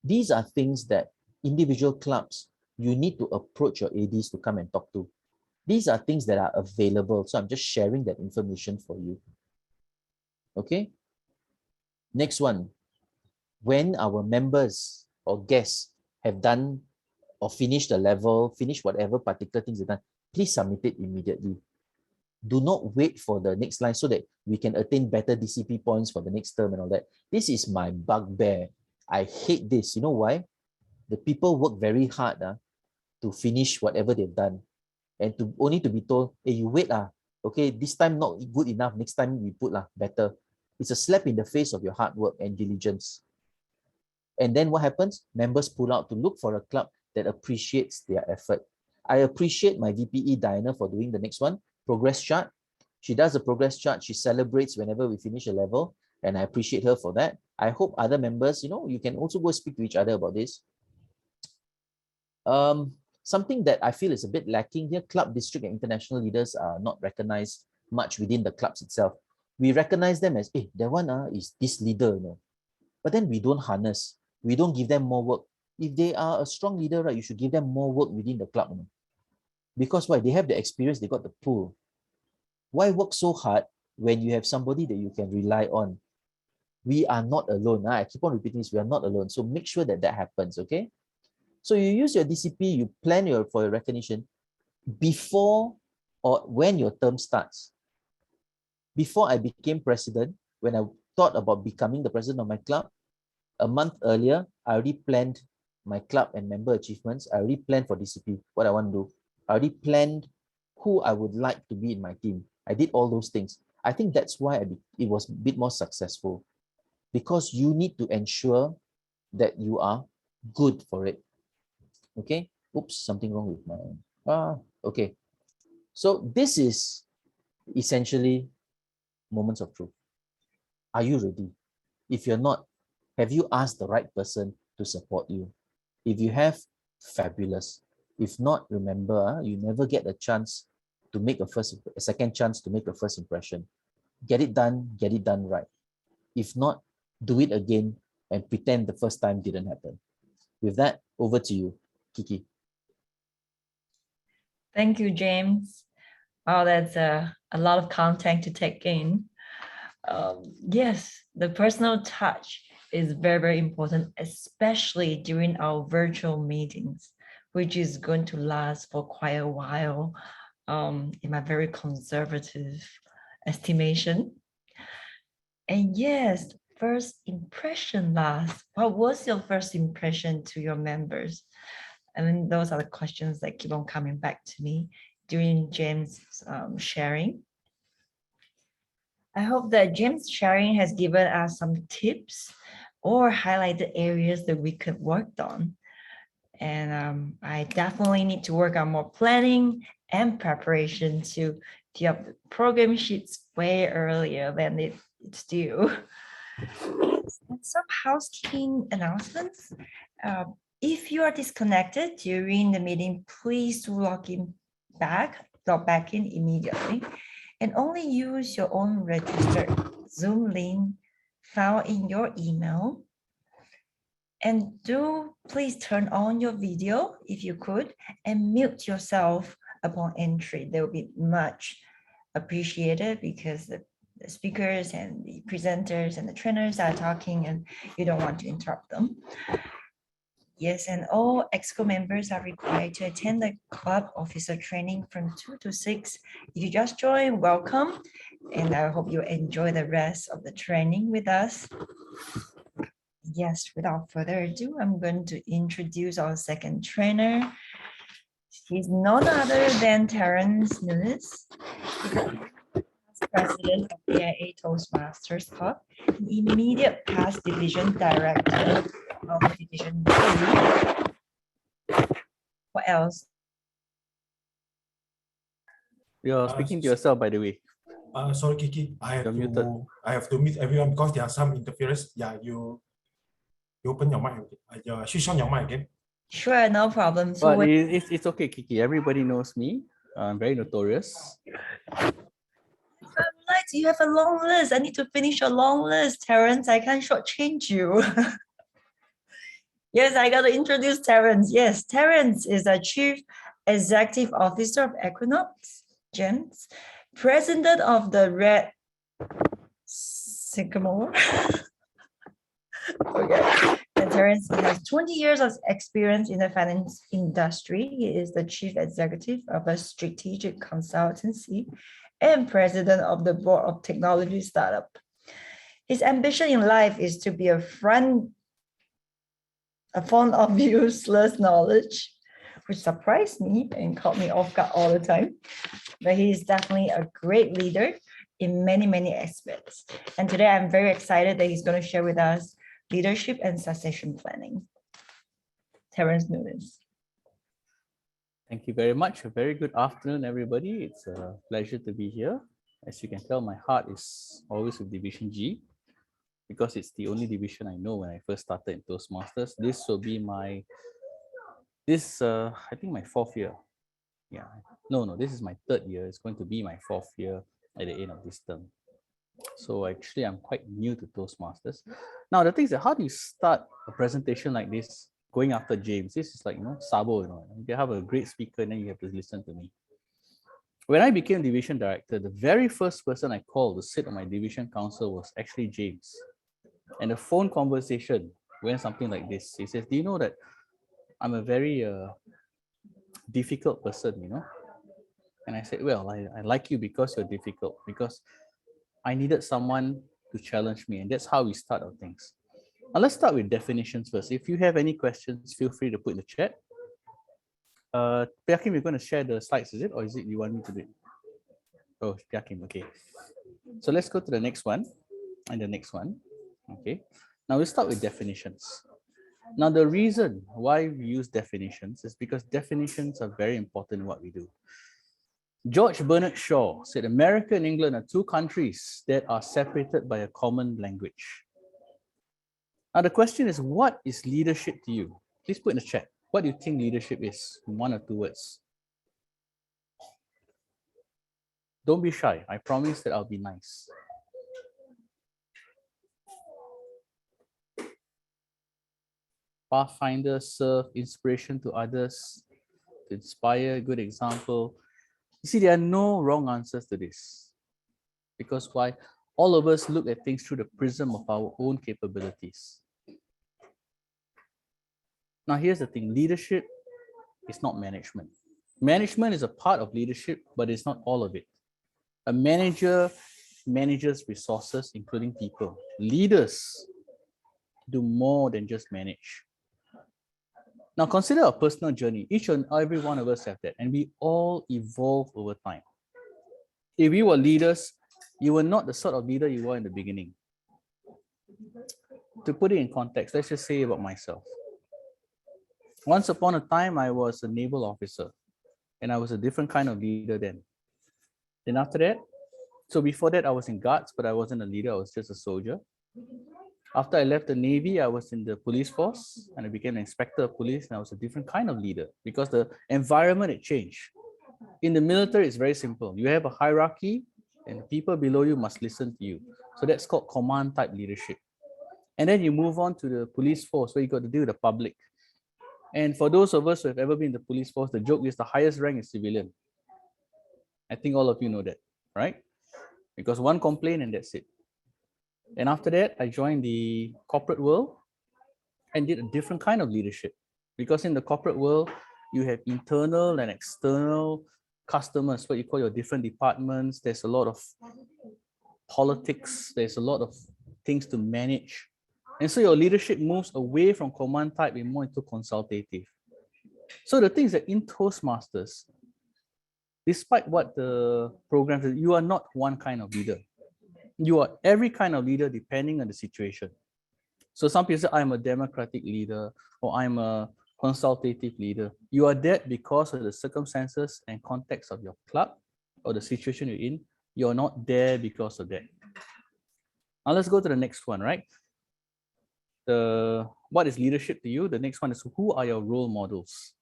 S3: these are things that individual clubs, you need to approach your ADs to come and talk to. These are things that are available. So I'm just sharing that information for you. Okay. Next one. When our members or guests have done or finished the level, finished whatever particular things they've done, please submit it immediately. Do not wait for the next line so that we can attain better DCP points for the next term and all that. This is my bugbear. I hate this. You know why? The people work very hard to finish whatever they've done. And only to be told, hey, you wait, okay, this time not good enough, next time we put better. It's a slap in the face of your hard work and diligence. And then what happens? Members pull out to look for a club that appreciates their effort. I appreciate my VPE Diana for doing the next one, progress chart. She does a progress chart. She celebrates whenever we finish a level, and I appreciate her for that. I hope other members, you can also go speak to each other about this. Something that I feel is a bit lacking here, club, district, and international leaders are not recognized much within the clubs itself. We recognize them as, hey, that one is this leader, but then we don't harness. We don't give them more work. If they are a strong leader, right, you should give them more work within the club. Because why? They have the experience, they got the pull. Why work so hard when you have somebody that you can rely on? We are not alone. I keep on repeating this, we are not alone. So make sure that that happens, okay? So you use your DCP, you plan for your recognition before or when your term starts. Before I became president, when I thought about becoming the president of my club, a month earlier, I already planned my club and member achievements. I already planned for DCP, what I want to do. I already planned who I would like to be in my team. I did all those things. I think that's why it was a bit more successful, because you need to ensure that you are good for it. Okay. Oops, something wrong with my, okay. So this is essentially moments of truth. Are you ready? If you're not, have you asked the right person to support you? If you have, fabulous. If not, remember, you never get a chance to make a second chance to make a first impression. Get it done right. If not, do it again and pretend the first time didn't happen. With that, over to you, Kiki.
S1: Thank you, James. Wow, that's a lot of content to take in. Yes, the personal touch is very, very important, especially during our virtual meetings, which is going to last for quite a while, in my very conservative estimation. And yes, first impression last. What was your first impression to your members? I mean, those are the questions that keep on coming back to me during James' sharing. I hope that James' sharing has given us some tips or highlighted areas that we could work on. And I definitely need to work on more planning and preparation to do up the program sheets way earlier than it's due. And some housekeeping announcements. If you are disconnected during the meeting, please log back in immediately, and only use your own registered Zoom link found in your email. And do please turn on your video if you could, and mute yourself upon entry. That will be much appreciated, because the speakers and the presenters and the trainers are talking and you don't want to interrupt them. Yes, and all EXCO members are required to attend the club officer training from 2 to 6. If you just joined, welcome. And I hope you enjoy the rest of the training with us. Yes, without further ado, I'm going to introduce our second trainer. He's none other than Terence Nunes, president of AIA Toastmasters Club, immediate past division director of Division 3. What else?
S4: You're speaking to yourself, by the way.
S6: Sorry, Kiki. I
S4: You're muted.
S6: have to mute everyone because there are some interference. Yeah, you open your mic. Switch on your mic again.
S1: Sure, no problem. So
S4: But it's okay, Kiki. Everybody knows me. I'm very notorious.
S1: you have a long list. I need to finish your long list, Terence. I can't shortchange you. Yes, I got to introduce Terence. Yes, Terence is the Chief Executive Officer of Equinox Gems, President of the Red Sycamore. Okay. And Terence has 20 years of experience in the finance industry. He is the Chief Executive of a strategic consultancy and President of the Board of Technology Startup. His ambition in life is to be a fond of useless knowledge, which surprised me and caught me off guard all the time. But he is definitely a great leader in many, many aspects. And today I'm very excited that he's going to share with us leadership and succession planning. Terence Nunes.
S4: Thank you very much. A very good afternoon, everybody. It's a pleasure to be here. As you can tell, my heart is always with Division G, because it's the only division I know when I first started in Toastmasters. This will be I think my 4th year. Yeah, no, this is my 3rd year. It's going to be my 4th year at the end of this term. So actually, I'm quite new to Toastmasters. Now, the thing is that how do you start a presentation like this going after James? This is like, Sabo, you have a great speaker and then you have to listen to me. When I became division director, the very first person I called to sit on my division council was actually James. And the phone conversation went something like this. He says, do you know that I'm a very difficult person, And I said, well, I like you because you're difficult, because I needed someone to challenge me. And that's how we start our things. Now let's start with definitions first. If you have any questions, feel free to put in the chat. Piakim, you're going to share the slides, is it? Or is it you want me to do it? Oh, Piakim, okay. So let's go to the next one and the next one. Okay. Now we'll start with definitions. Now the reason why we use definitions is because definitions are very important in what we do. George Bernard Shaw said America and England are two countries that are separated by a common language. Now the question is, what is leadership to you? Please put in the chat. What do you think leadership is in 1 or 2 words? Don't be shy. I promise that I'll be nice. Pathfinder, serve, inspiration to others, to inspire, good example. You see, there are no wrong answers to this. Because why? All of us look at things through the prism of our own capabilities. Now, here's the thing. Leadership is not management. Management is a part of leadership, but it's not all of it. A manager manages resources, including people. Leaders do more than just manage. Now, consider a personal journey. Each and every one of us have that, and we all evolve over time. If you were leaders, you were not the sort of leader you were in the beginning. To put it in context, let's just say about myself. Once upon a time, I was a naval officer, and I was a different kind of leader then. Then after that, so before that, I was in guards, but I wasn't a leader, I was just a soldier. After I left the Navy, I was in the police force, and I became an inspector of police, and I was a different kind of leader because the environment had changed. In the military, it's very simple. You have a hierarchy, and the people below you must listen to you. So that's called command type leadership. And then you move on to the police force, where you got to deal with the public. And for those of us who have ever been in the police force, the joke is the highest rank is civilian. I think all of you know that, right? Because one complaint and that's it. And after that, I joined the corporate world and did a different kind of leadership. Because in the corporate world, you have internal and external customers, what you call your different departments. There's a lot of politics. There's a lot of things to manage. And so your leadership moves away from command type and more into consultative. So the thing is that in Toastmasters, despite what the program says, you are not one kind of leader. You are every kind of leader depending on the situation. So some people say, I'm a democratic leader or I'm a consultative leader. You are that because of the circumstances and context of your club or the situation you're in. You're not there because of that. Now let's go to the next one, right? What is leadership to you? The next one is, who are your role models?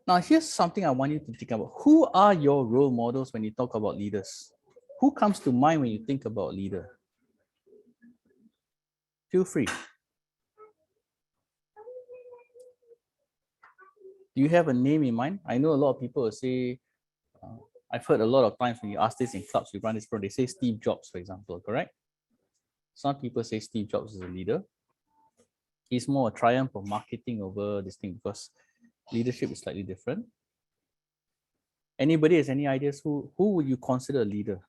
S4: Now here's something I want you to think about. Who are your role models when you talk about leaders? Who comes to mind when you think about leader? Feel free. Do you have a name in mind? I know a lot of people will say, I've heard a lot of times when you ask this in clubs, we run this program, they say Steve Jobs, for example, correct? Some people say Steve Jobs is a leader. He's more a triumph of marketing over this thing because leadership is slightly different. Anybody has any ideas? Who would you consider a leader?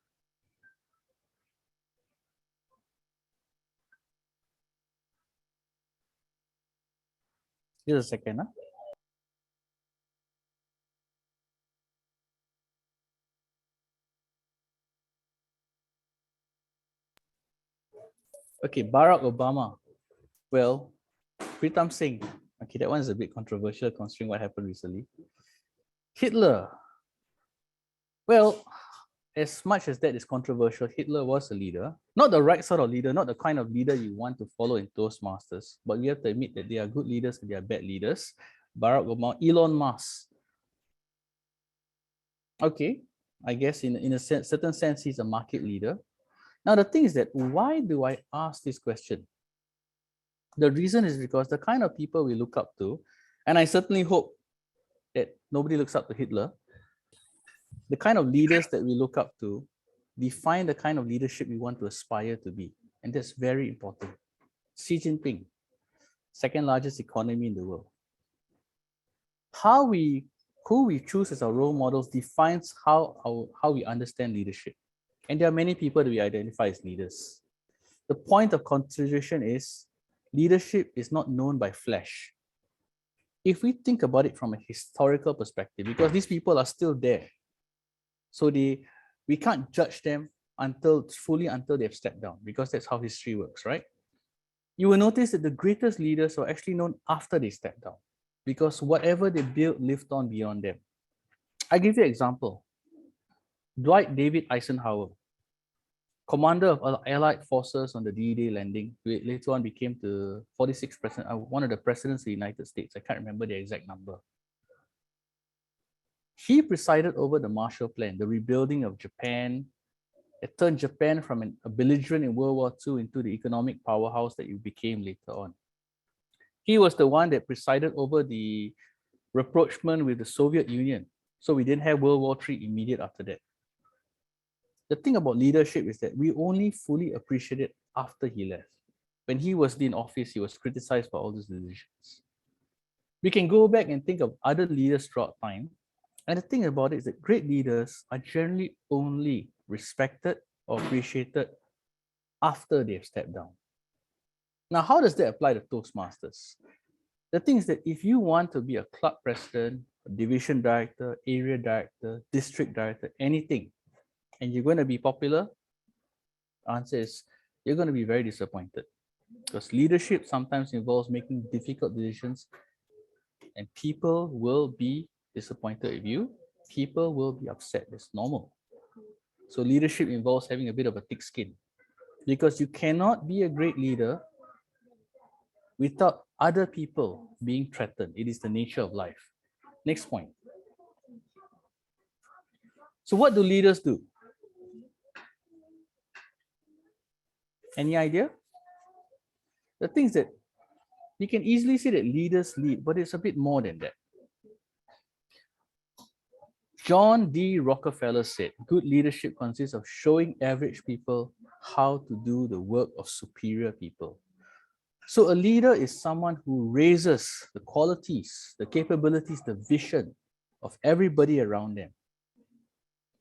S4: Just a second. Huh? Okay, Barack Obama. Well, Pritam Singh. Okay, that one is a bit controversial considering what happened recently. Hitler. Well, as much as that is controversial, Hitler was a leader. Not the right sort of leader, not the kind of leader you want to follow in Toastmasters, but we have to admit that they are good leaders and they are bad leaders. Barack Obama, Elon Musk. Okay, I guess in a certain sense, he's a market leader. Now, the thing is that, why do I ask this question? The reason is because the kind of people we look up to, and I certainly hope that nobody looks up to Hitler, the kind of leaders that we look up to define the kind of leadership we want to aspire to be. And that's very important. Xi Jinping, second largest economy in the world. How we who we choose as our role models defines how we understand leadership. And there are many people that we identify as leaders. The point of consideration is leadership is not known by flesh. If we think about it from a historical perspective, because these people are still there, so we can't judge them until they've stepped down, because that's how history works, right? You will notice that the greatest leaders are actually known after they step down, because whatever they built lived on beyond them. I give you an example. Dwight David Eisenhower, commander of Allied forces on the D-Day landing, who later on became the 46th president, one of the presidents of the United States. I can't remember the exact number. He presided over the Marshall Plan, the rebuilding of Japan. It turned Japan from a belligerent in World War II into the economic powerhouse that it became later on. He was the one that presided over the rapprochement with the Soviet Union. So we didn't have World War III immediate after that. The thing about leadership is that we only fully appreciate it after he left. When he was in office, he was criticized for all these decisions. We can go back and think of other leaders throughout time. And the thing about it is that great leaders are generally only respected or appreciated after they've stepped down. Now, how does that apply to Toastmasters? The thing is that if you want to be a club president, a division director, area director, district director, anything, and you're going to be popular, the answer is you're going to be very disappointed, because leadership sometimes involves making difficult decisions, and people will be disappointed with you. People will be upset. That's normal. So leadership involves having a bit of a thick skin, because you cannot be a great leader without other people being threatened. It is the nature of life. Next point. So what do leaders do? Any idea? The thing is that you can easily say that leaders lead, but it's a bit more than that. John D. Rockefeller said, good leadership consists of showing average people how to do the work of superior people. So a leader is someone who raises the qualities, the capabilities, the vision of everybody around them,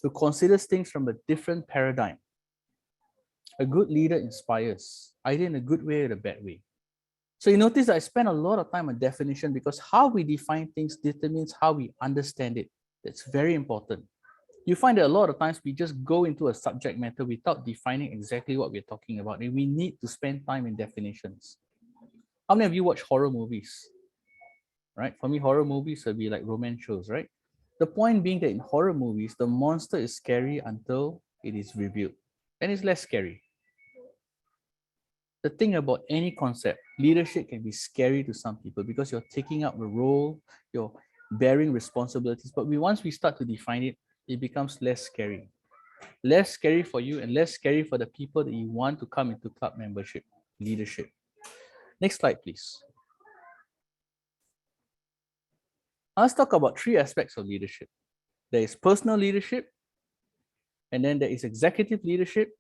S4: who considers things from a different paradigm. A good leader inspires, either in a good way or a bad way. So you notice I spend a lot of time on definition, because how we define things determines how we understand it. That's very important. You find that a lot of times we just go into a subject matter without defining exactly what we're talking about, and we need to spend time in definitions. How many of you watch horror movies? Right? For me, horror movies would be like romance shows, right? The point being that in horror movies, the monster is scary until it is revealed, and it's less scary. The thing about any concept, leadership can be scary to some people because you're taking up a role, you're bearing responsibilities. But once we start to define it, it becomes less scary. Less scary for you and less scary for the people that you want to come into club membership, leadership. Next slide, please. Let's talk about three aspects of leadership. There is personal leadership, and then there is executive leadership,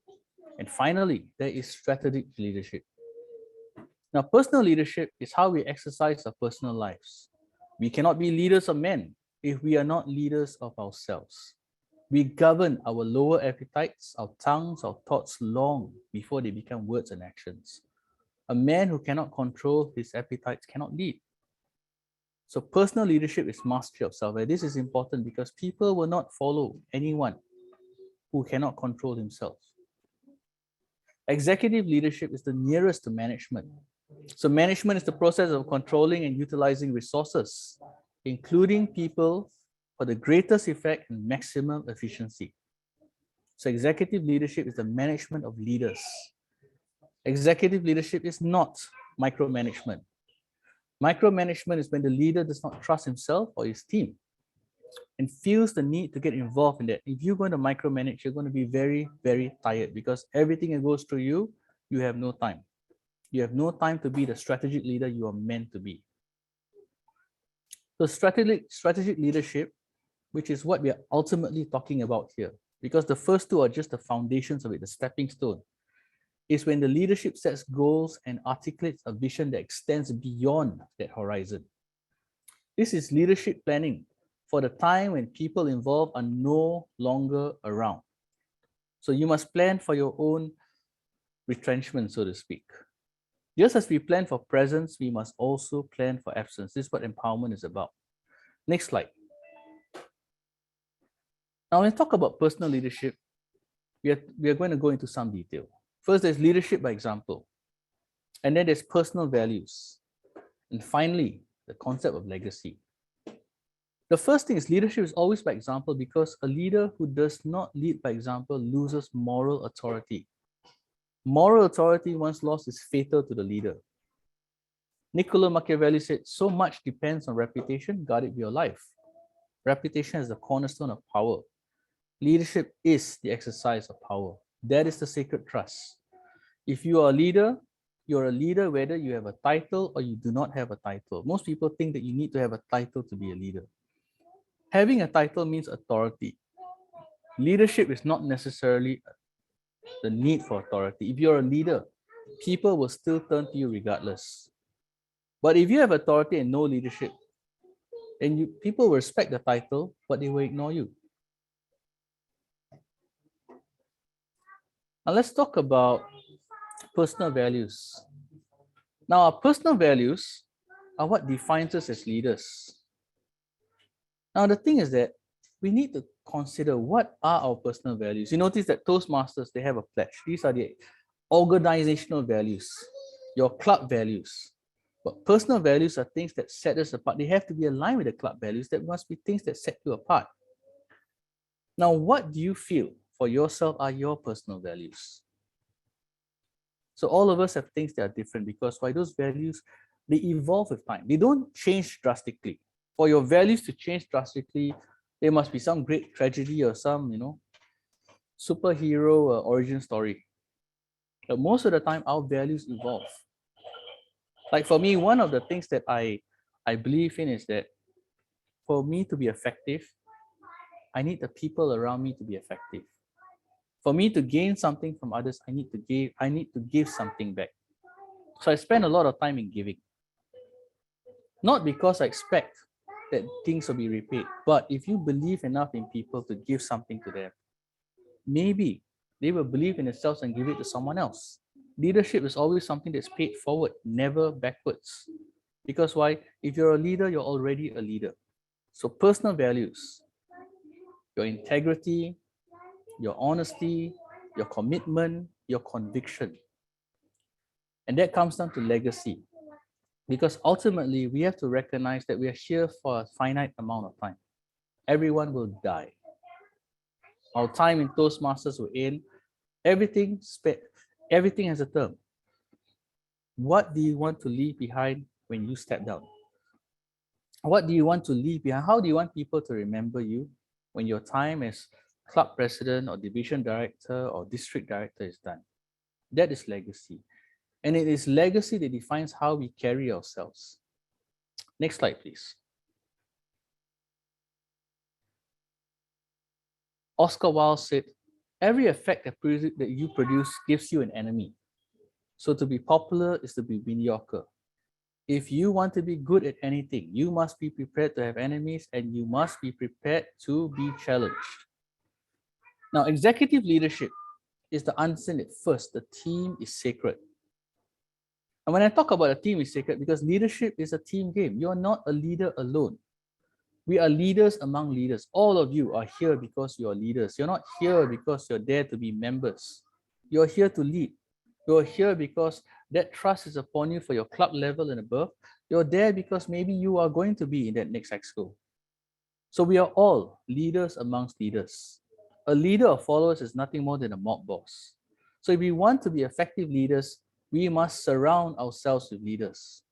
S4: and finally, there is strategic leadership. Now, personal leadership is how we exercise our personal lives. We cannot be leaders of men if we are not leaders of ourselves. We govern our lower appetites, our tongues, our thoughts long before they become words and actions. A man who cannot control his appetites cannot lead. So personal leadership is mastery of self. And this is important because people will not follow anyone who cannot control himself. Executive leadership is the nearest to management. So management is the process of controlling and utilizing resources, including people, for the greatest effect and maximum efficiency. So executive leadership is the management of leaders. Executive leadership is not micromanagement. Micromanagement is when the leader does not trust himself or his team and feels the need to get involved in that. If you're going to micromanage, you're going to be very, very tired because everything that goes through you, you have no time. You have no time to be the strategic leader you are meant to be. So strategic leadership, which is what we are ultimately talking about here, because the first two are just the foundations of it, the stepping stone, is when the leadership sets goals and articulates a vision that extends beyond that horizon. This is leadership planning for the time when people involved are no longer around. So you must plan for your own retrenchment, so to speak. Just as we plan for presence, we must also plan for absence. This is what empowerment is about. Next slide. Now, when we talk about personal leadership, we are going to go into some detail. First, there's leadership by example. And then there's personal values. And finally, the concept of legacy. The first thing is leadership is always by example, because a leader who does not lead by example loses moral authority. Moral authority, once lost, is fatal to the leader. Niccolo Machiavelli said, so much depends on reputation, guard it with your life. Reputation is the cornerstone of power. Leadership is the exercise of power. That is the sacred trust. If you are a leader, you're a leader whether you have a title or you do not have a title. Most people think that you need to have a title to be a leader. Having a title means authority. Leadership is not necessarily the need for authority. If you're a leader, people will still turn to you regardless. But if you have authority and no leadership, then people will respect the title, but they will ignore you. Now let's talk about personal values. Now, our personal values are what defines us as leaders. Now, the thing is that we need to consider what are our personal values. You notice that Toastmasters, they have a pledge. These are the organizational values, your club values. But personal values are things that set us apart. They have to be aligned with the club values. That must be things that set you apart. Now, what do you feel for yourself are your personal values? So all of us have things that are different, because why? Those values, they evolve with time. They don't change drastically. For your values to change drastically, there must be some great tragedy or some, superhero origin story. But most of the time, our values evolve. Like for me, one of the things that I believe in is that for me to be effective, I need the people around me to be effective. For me to gain something from others, I need to give something back. So I spend a lot of time in giving. Not because I expect that things will be repaid, but if you believe enough in people to give something to them, maybe they will believe in themselves and give it to someone else. Leadership is always something that's paid forward, never backwards. Because why? If you're a leader, you're already a leader. So personal values, your integrity, your honesty, your commitment, your conviction. And that comes down to legacy. Because ultimately, we have to recognize that we are here for a finite amount of time. Everyone will die. Our time in Toastmasters will end. Everything has a term. What do you want to leave behind when you step down? What do you want to leave behind? How do you want people to remember you when your time as club president or division director or district director is done? That is legacy. And it is legacy that defines how we carry ourselves. Next slide, please. Oscar Wilde said, every effect that you produce gives you an enemy. So to be popular is to be mediocre. If you want to be good at anything, you must be prepared to have enemies, and you must be prepared to be challenged. Now, executive leadership is the understanding that first, the team is sacred. And when I talk about a team is sacred, because leadership is a team game. You're not a leader alone. We are leaders among leaders. All of you are here because you are leaders. You're not here because you're there to be members. You're here to lead. You're here because that trust is upon you for your club level and above. You're there because maybe you are going to be in that next exco. So we are all leaders amongst leaders. A leader of followers is nothing more than a mob boss. So if we want to be effective leaders, we must surround ourselves with leaders.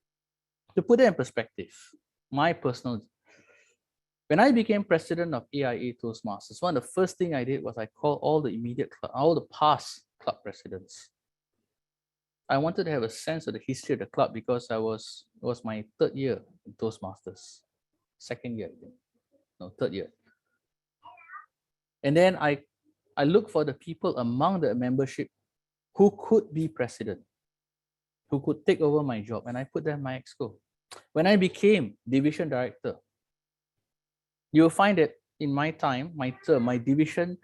S4: To put it in perspective, when I became president of AIA Toastmasters, one of the first things I did was I called all the past club presidents. I wanted to have a sense of the history of the club because it was my third year in Toastmasters. Second year, I think. No, third year. And then I looked for the people among the membership who could be president, who could take over my job, and I put them in my exco. When I became division director, You'll find that in my time, my term, my division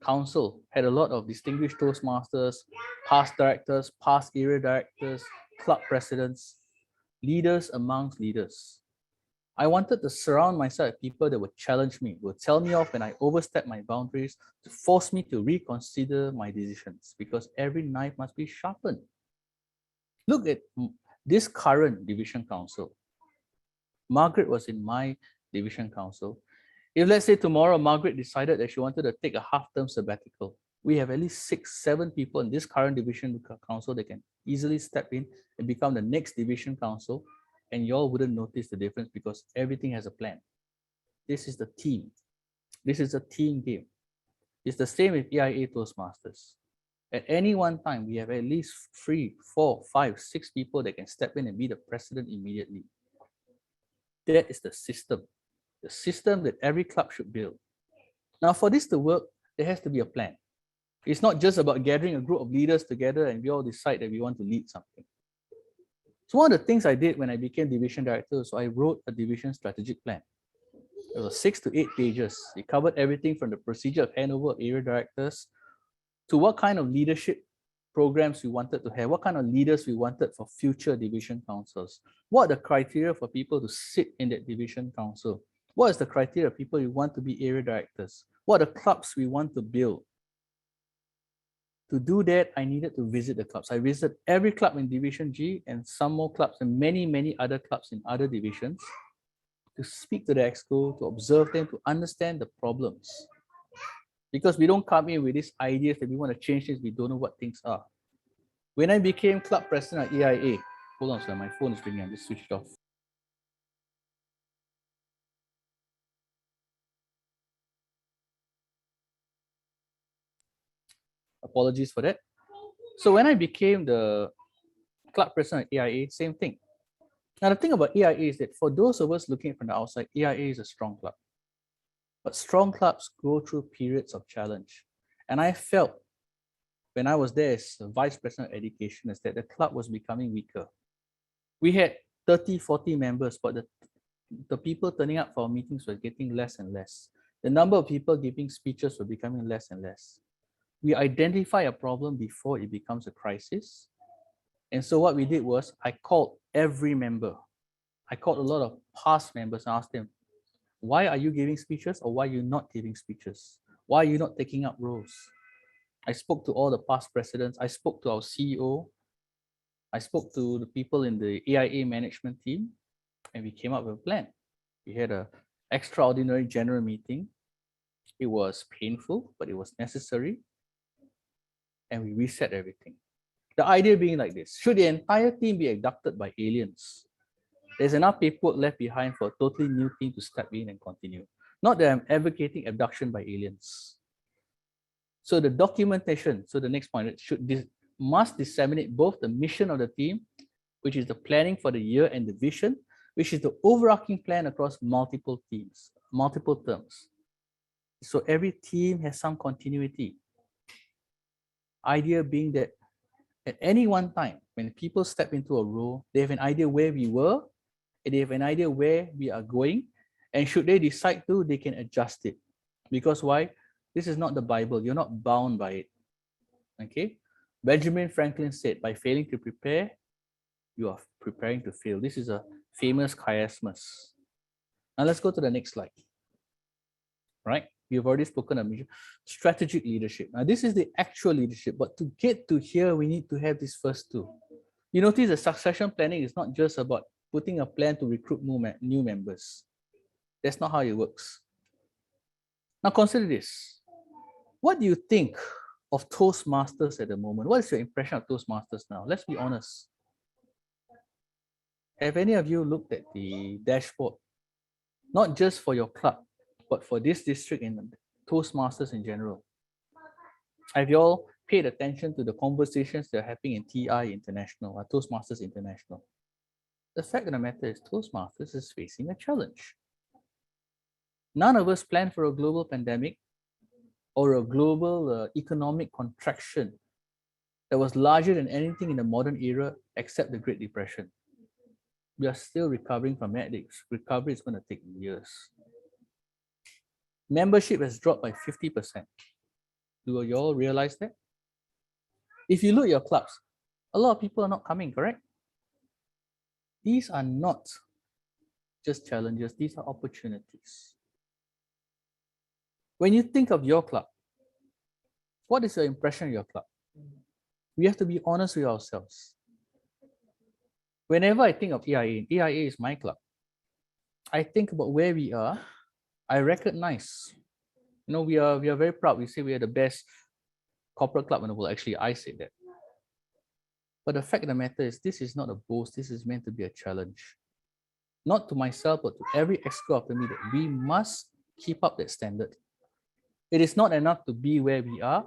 S4: council had a lot of distinguished Toastmasters, past directors, past area directors, club presidents, leaders amongst leaders. I wanted to surround myself with people that would challenge me, would tell me off when I overstep my boundaries, to force me to reconsider my decisions, because every knife must be sharpened. Look at this current division council. Margaret was in my division council. If let's say tomorrow Margaret decided that she wanted to take a half-term sabbatical, we have at least 6, 7 people in this current division council that can easily step in and become the next division council, and y'all wouldn't notice the difference because everything has a plan. This is the team. This is a team game. It's the same with EIA Toastmasters. At any one time, we have at least 3, 4, 5, 6 people that can step in and be the president immediately. That is the system that every club should build. Now, for this to work, there has to be a plan. It's not just about gathering a group of leaders together and we all decide that we want to lead something. So one of the things I did when I became division director, so I wrote a division strategic plan. It was 6 to 8 pages. It covered everything from the procedure of handover of area directors to what kind of leadership programs we wanted to have, what kind of leaders we wanted for future division councils, what are the criteria for people to sit in that division council, what is the criteria of people you want to be area directors, what are the clubs we want to build. To do that, I needed to visit the clubs. I visited every club in Division G and some more clubs and many, many other clubs in other divisions to speak to the exco, to observe them, to understand the problems. Because we don't come in with these ideas that we want to change things, we don't know what things are. When I became club president at EIA, hold on, sir, my phone is ringing, I just switched off. Apologies for that. So when I became the club president at EIA, same thing. Now the thing about EIA is that for those of us looking from the outside, EIA is a strong club. But strong clubs go through periods of challenge. And I felt when I was there as vice president of education is that the club was becoming weaker. We had 30, 40 members, but the people turning up for our meetings were getting less and less. The number of people giving speeches were becoming less and less. We identify a problem before it becomes a crisis. And so what we did was I called every member. I called a lot of past members and asked them, why are you giving speeches or why are you not giving speeches? Why are you not taking up roles? I spoke to all the past presidents. I spoke to our CEO. I spoke to the people in the AIA management team, and we came up with a plan. We had an extraordinary general meeting. It was painful, but it was necessary. And we reset everything. The idea being like this: should the entire team be abducted by aliens, there's enough paperwork left behind for a totally new team to step in and continue. Not that I'm advocating abduction by aliens. So the documentation, so the next point, must disseminate both the mission of the team, which is the planning for the year, and the vision, which is the overarching plan across multiple teams, multiple terms. So every team has some continuity. Idea being that at any one time, when people step into a role, they have an idea where we were, and they have an idea where we are going, and should they decide to, they can adjust it. Because why? This is not the Bible. You're not bound by it. Okay? Benjamin Franklin said, by failing to prepare, you are preparing to fail. This is a famous chiasmus. Now let's go to the next slide. Right? We've already spoken about strategic leadership. Now this is the actual leadership, but to get to here, we need to have these first two. You notice the succession planning is not just about putting a plan to recruit new members. That's not how it works. Now consider this. What do you think of Toastmasters at the moment? What is your impression of Toastmasters now? Let's be honest. Have any of you looked at the dashboard? Not just for your club, but for this district and Toastmasters in general. Have you all paid attention to the conversations that are happening in TI International or Toastmasters International? The fact of the matter is Toastmasters is facing a challenge. None of us planned for a global pandemic or a global economic contraction that was larger than anything in the modern era except the Great Depression. We are still recovering from that. The recovery is going to take years. Membership has dropped by 50%. Do you all realize that? If you look at your clubs, a lot of people are not coming, correct? These are not just challenges, these are opportunities. When you think of your club, what is your impression of your club? We have to be honest with ourselves. Whenever I think of AIA, AIA is my club. I think about where we are. I recognize, we are very proud. We say we are the best corporate club in the world. Actually, I say that. But the fact of the matter is, this is not a boast. This is meant to be a challenge. Not to myself, but to every exco after me, that we must keep up that standard. It is not enough to be where we are,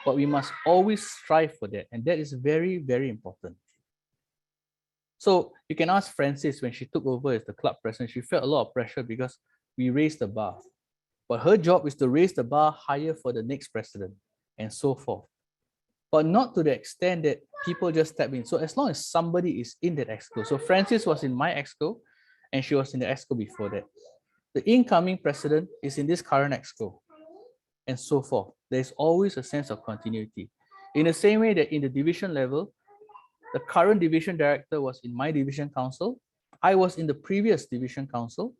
S4: but we must always strive for that. And that is very, very important. So you can ask Francis, when she took over as the club president, she felt a lot of pressure because we raised the bar. But her job is to raise the bar higher for the next president and so forth. But not to the extent that people just step in. So as long as somebody is in that exco. So Francis was in my exco and she was in the exco before that. The incoming president is in this current exco and so forth. There's always a sense of continuity. In the same way that in the division level, the current division director was in my division council. I was in the previous division council,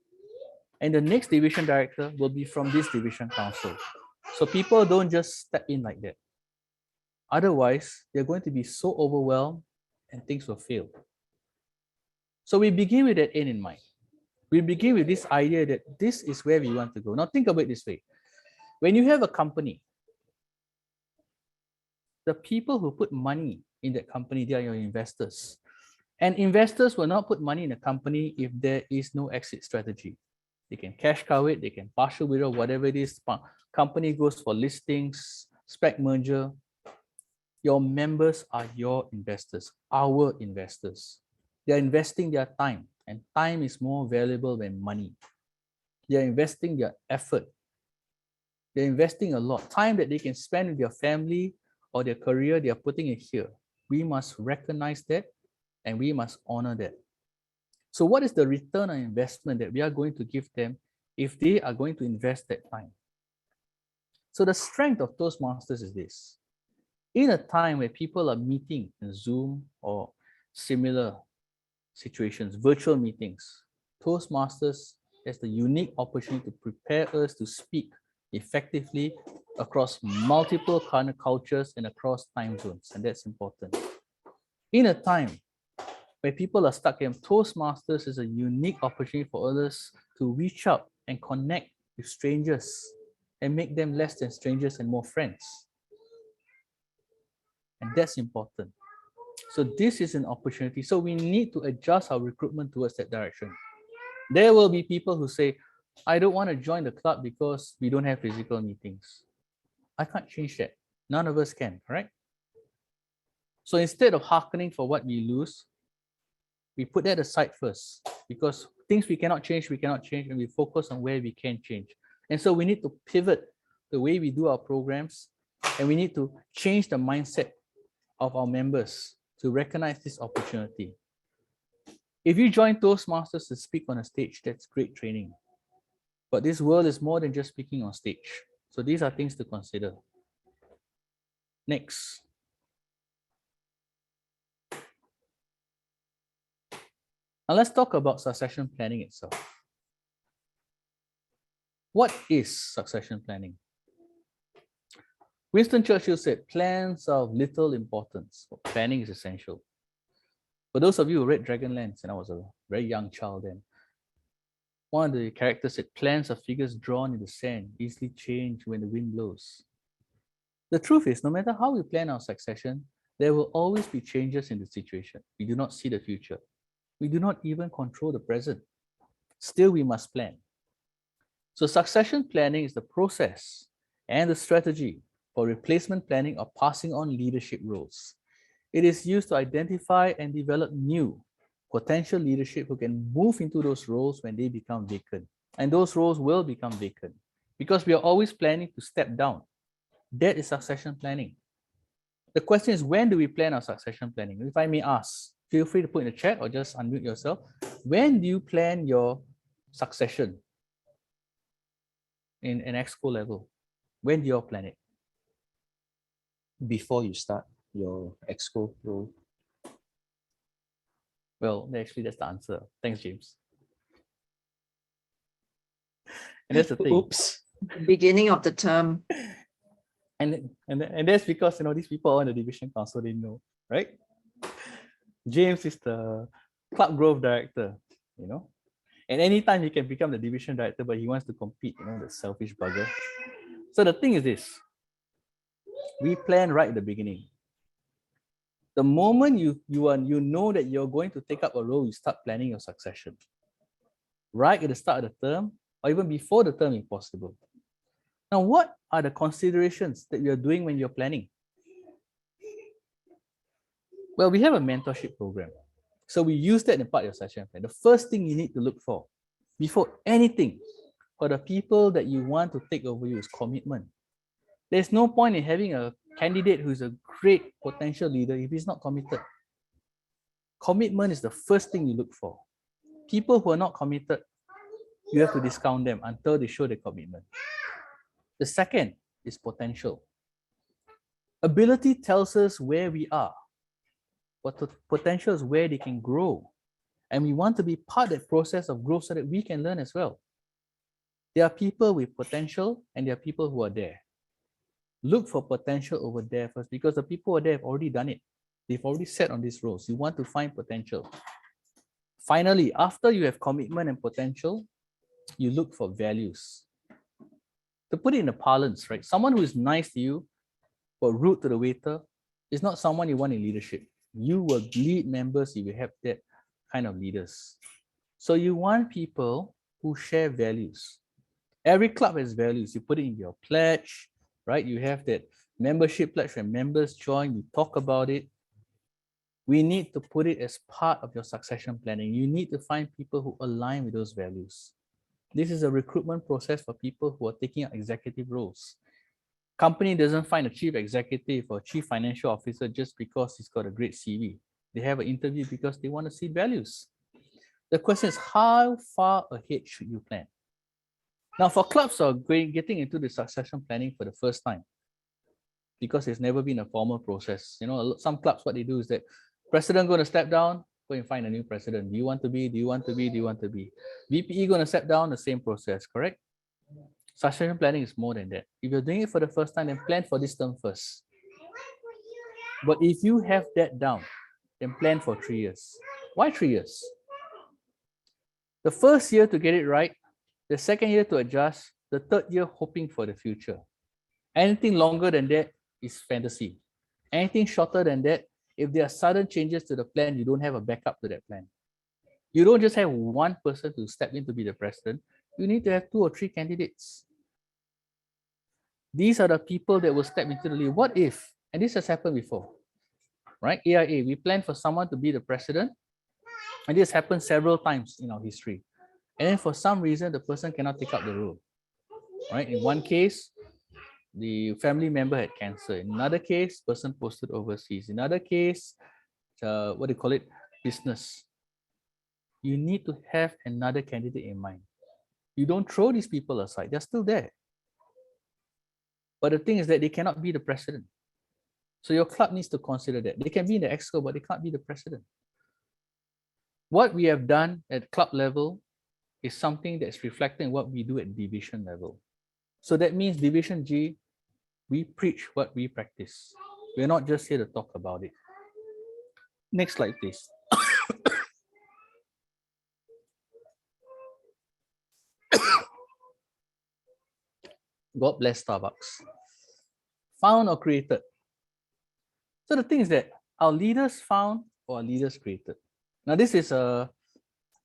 S4: and the next division director will be from this division council. So people don't just step in like that. Otherwise, they're going to be so overwhelmed and things will fail. So we begin with that end in mind. We begin with this idea that this is where we want to go. Now think about it this way. When you have a company, the people who put money in that company, they are your investors. And investors will not put money in a company if there is no exit strategy. They can cash cow it, they can partial withdraw, whatever it is. Company goes for listings, spec merger. Your members are your investors, our investors. They're investing their time, and time is more valuable than money. They're investing their effort. They're investing a lot. Time that they can spend with their family or their career, they are putting it here. We must recognize that and we must honor that. So what is the return on investment that we are going to give them if they are going to invest that time? So the strength of Toastmasters is this. In a time where people are meeting in Zoom or similar situations, virtual meetings, Toastmasters has the unique opportunity to prepare us to speak effectively across multiple kind of cultures and across time zones, and that's important. In a time where people are stuck in, Toastmasters is a unique opportunity for others to reach out and connect with strangers and make them less than strangers and more friends. And that's important. So this is an opportunity. So we need to adjust our recruitment towards that direction. There will be people who say, I don't want to join the club because we don't have physical meetings. I can't change that. None of us can, right? So instead of hearkening for what we lose, we put that aside first, because things we cannot change, and we focus on where we can change. And so we need to pivot the way we do our programs, and we need to change the mindset of our members to recognize this opportunity. If you join Toastmasters to speak on a stage, that's great training. But this world is more than just speaking on stage. So these are things to consider. Next. Now let's talk about succession planning itself. What is succession planning? Winston Churchill said, plans are of little importance, but planning is essential. For those of you who read Dragonlance, and I was a very young child then, one of the characters said, plans are figures drawn in the sand, easily change when the wind blows. The truth is, no matter how we plan our succession, there will always be changes in the situation. We do not see the future. We do not even control the present. Still, we must plan. So succession planning is the process and the strategy for replacement planning or passing on leadership roles. It is used to identify and develop new potential leadership who can move into those roles when they become vacant. And those roles will become vacant because we are always planning to step down. That is succession planning. The question is, when do we plan our succession planning? If I may ask, feel free to put in the chat or just unmute yourself. When do you plan your succession? in an exco level? When do you all plan it?
S3: Before you start your exco role.
S4: Well, actually, that's the answer. Thanks, James. And that's the thing.
S3: Oops.
S2: Beginning of the term.
S4: And that's because these people are on the division council, they know, right? James is the club growth director, and anytime he can become the division director, but he wants to compete, the selfish bugger. So the thing is this: we plan right at the beginning. The moment you know that you're going to take up a role, you start planning your succession. Right at the start of the term, or even before the term, if possible. Now, what are the considerations that you're doing when you're planning? Well, we have a mentorship program. So we use that in part of your succession plan. The first thing you need to look for, before anything, for the people that you want to take over you is commitment. There's no point in having a candidate who's a great potential leader if he's not committed. Commitment is the first thing you look for. People who are not committed, you have to discount them until they show their commitment. The second is potential. Ability tells us where we are, but potential is where they can grow. And we want to be part of that process of growth so that we can learn as well. There are people with potential and there are people who are there. Look for potential over there first, because the people who are there have already done it. They've already sat on these roles. You want to find potential. Finally, after you have commitment and potential, you look for values. To put it in a parlance, right? Someone who is nice to you but rude to the waiter is not someone you want in leadership. You will lead members if you have that kind of leaders. So you want people who share values. Every club has values. You put it in your pledge, right? You have that membership pledge when members join, you talk about it. We need to put it as part of your succession planning. You need to find people who align with those values. This is a recruitment process for people who are taking up executive roles. Company doesn't find a chief executive or chief financial officer just because he's got a great CV. They have an interview because they want to see values. The question is, how far ahead should you plan? Now, for clubs who are getting into the succession planning for the first time, because it's never been a formal process. Some clubs, what they do is that president going to step down, go and find a new president. Do you want to be? Do you want to be? Do you want to be? VPE going to step down, the same process, correct? Succession planning is more than that. If you're doing it for the first time, then plan for this term first. But if you have that down, then plan for 3 years. Why 3 years? The first year to get it right, the second year to adjust, the third year hoping for the future. Anything longer than that is fantasy. Anything shorter than that, if there are sudden changes to the plan, you don't have a backup to that plan. You don't just have one person to step in to be the president. You need to have 2 or 3 candidates. These are the people that will step into the lead. What if, and this has happened before, right? AIA, we planned for someone to be the president, and this happened several times in our history. And then for some reason, the person cannot take up the role, right? In one case, the family member had cancer. In another case, person posted overseas. In another case, what do you call it? Business. You need to have another candidate in mind. You don't throw these people aside. They're still there. But the thing is that they cannot be the president. So your club needs to consider that. They can be in the exco, but they can't be the president. What we have done at club level is something that's reflecting what we do at division level. So that means Division G, we preach what we practice. We're not just here to talk about it. Next slide, please. God bless Starbucks. Found or created. So the thing is that our leaders found or our leaders created. Now this is a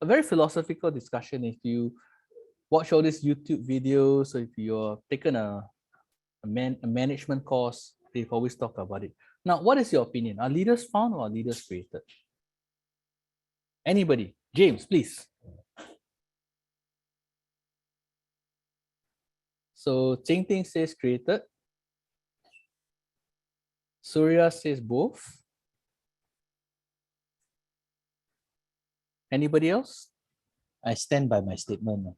S4: very philosophical discussion. If you watch all these YouTube videos, or if you're taken a management course, they've always talked about it. Now, what is your opinion? Are leaders found or are leaders created? Anybody? James, please. So Ching Ting says created. Surya says both. Anybody else?
S3: I stand by my statement.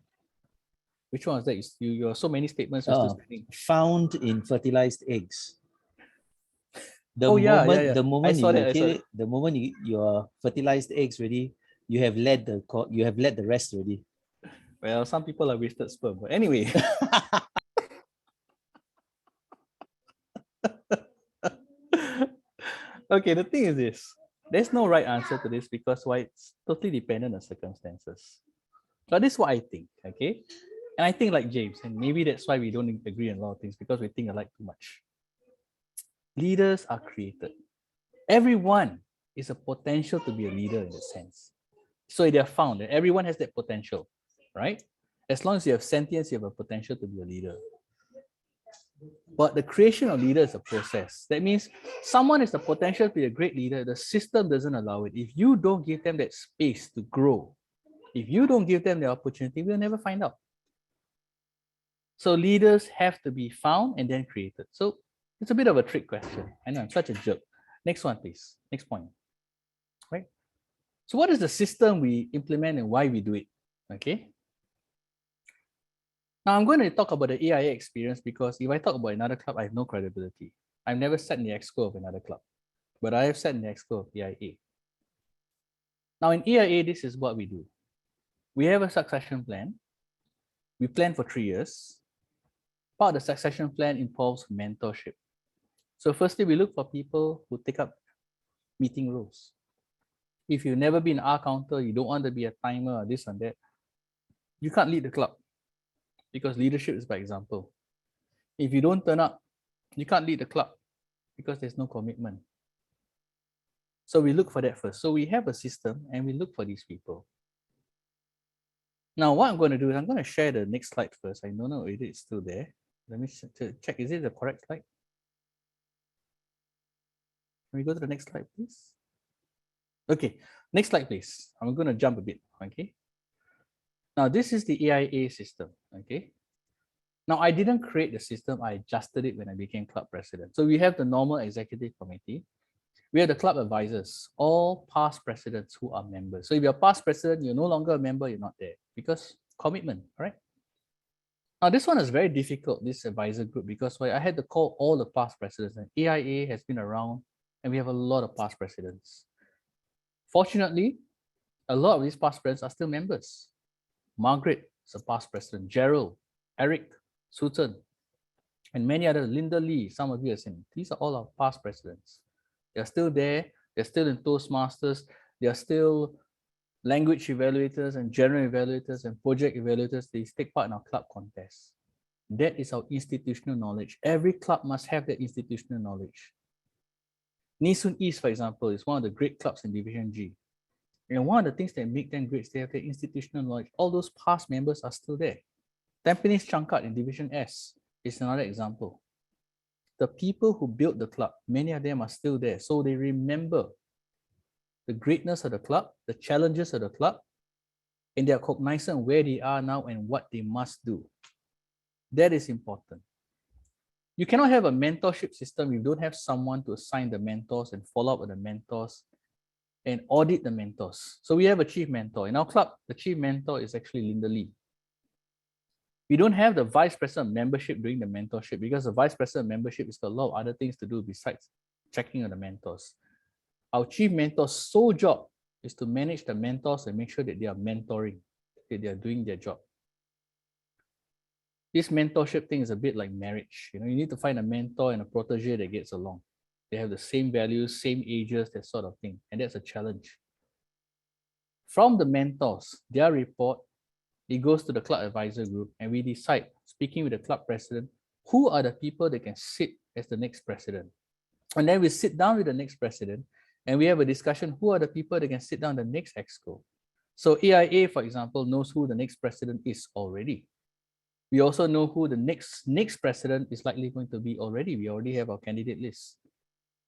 S4: Which one was that? You are so many statements. You're still spinning.
S3: Found in fertilized eggs. The
S4: Oh, yeah,
S3: moment,
S4: yeah.
S3: the
S4: I
S3: moment
S4: saw
S3: you
S4: that, I saw
S3: kill
S4: that.
S3: it, the moment your fertilized eggs ready, you have led the rest already.
S4: Well, some people are wasted sperm, but anyway. Okay, the thing is this. There's no right answer to this because why, it's totally dependent on circumstances. So this is what I think, okay? And I think like James, and maybe that's why we don't agree on a lot of things, because we think alike too much. Leaders are created. Everyone is a potential to be a leader in that sense. So they're found, and everyone has that potential, right? As long as you have sentience, you have a potential to be a leader. But the creation of leader is a process. That means someone has the potential to be a great leader. The system doesn't allow it. If you don't give them that space to grow, if you don't give them the opportunity, we'll never find out. So leaders have to be found and then created. So it's a bit of a trick question. I know I'm such a jerk. Next one, please. Next point. Right? So what is the system we implement and why we do it? Okay. Now I'm going to talk about the AIA experience because if I talk about another club, I have no credibility. I've never sat in the exco of another club, but I have sat in the exco of AIA. Now in AIA, this is what we do. We have a succession plan. We plan for 3 years. Part of the succession plan involves mentorship. So firstly, we look for people who take up meeting roles. If you've never been an R counter, you don't want to be a timer or this and that, you can't lead the club because leadership is by example. If you don't turn up, you can't lead the club because there's no commitment. So we look for that first. So we have a system and we look for these people. Now, what I'm going to do is I'm going to share the next slide first. I don't know if it's still there. Let me check. Is it the correct slide? Can we go to the next slide, please? Okay, next slide, please. I'm going to jump a bit, okay? Now, this is the AIA system, okay? Now, I didn't create the system. I adjusted it when I became club president. So we have the normal executive committee. We have the club advisors, all past presidents who are members. So if you're past president, you're no longer a member, you're not there because commitment, right? Now, this one is very difficult, this advisor group, because I had to call all the past presidents, and AIA has been around and we have a lot of past presidents. Fortunately, a lot of these past presidents are still members. Margaret is a past president, Gerald, Eric, Sutton, and many others, Linda Lee, some of you have seen. These are all our past presidents. They're still there, they're still in Toastmasters, they're still language evaluators and general evaluators and project evaluators. They take part in our club contests. That is our institutional knowledge. Every club must have that institutional knowledge. Nee Soon East, for example, is one of the great clubs in Division G. And one of the things that make them great is they have their institutional knowledge. All those past members are still there. Tampines Changkat in Division S is another example. The people who built the club, many of them are still there. So they remember the greatness of the club, the challenges of the club, and they are cognizant where they are now and what they must do. That is important. You cannot have a mentorship system if you don't have someone to assign the mentors and follow up with the mentors and audit the mentors. So we have a chief mentor. In our club, the chief mentor is actually Linda Lee. We don't have the vice president of membership doing the mentorship because the vice president of membership has got a lot of other things to do besides checking on the mentors. Our chief mentor's sole job is to manage the mentors and make sure that they are mentoring, that they are doing their job. This mentorship thing is a bit like marriage. You need to find a mentor and a protege that gets along. They have the same values, same ages, that sort of thing. And that's a challenge. From the mentors, their report, it goes to the club advisor group and we decide, speaking with the club president, who are the people that can sit as the next president. And then we sit down with the next president and we have a discussion, who are the people that can sit down the next exco. So AIA, for example, knows who the next president is already. We also know who the next president is likely going to be already. We already have our candidate list.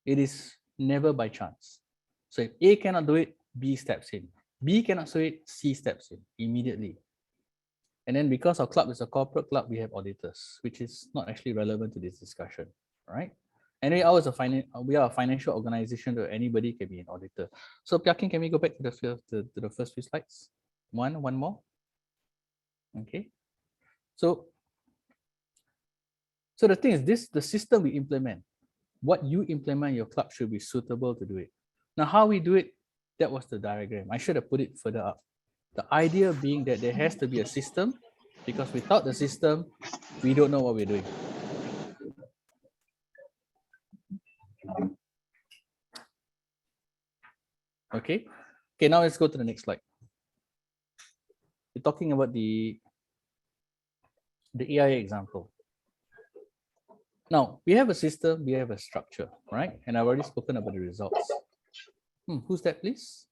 S4: It is never by chance. So if A cannot do it, B steps in. B cannot do it, C steps in immediately. And then because our club is a corporate club, we have auditors, which is not actually relevant to this discussion, right? Anyway, we are a financial organization, so anybody can be an auditor. So Pyakin, can we go back to the first few slides? One more. Okay. So the thing is, the system we implement, what you implement in your club should be suitable to do it. Now, how we do it, that was the diagram. I should have put it further up. The idea being that there has to be a system, because without the system, we don't know what we're doing. Okay. Okay, now let's go to the next slide. We're talking about the AIA example. Now, we have a system, we have a structure, right? And I've already spoken about the results. Who's that, please?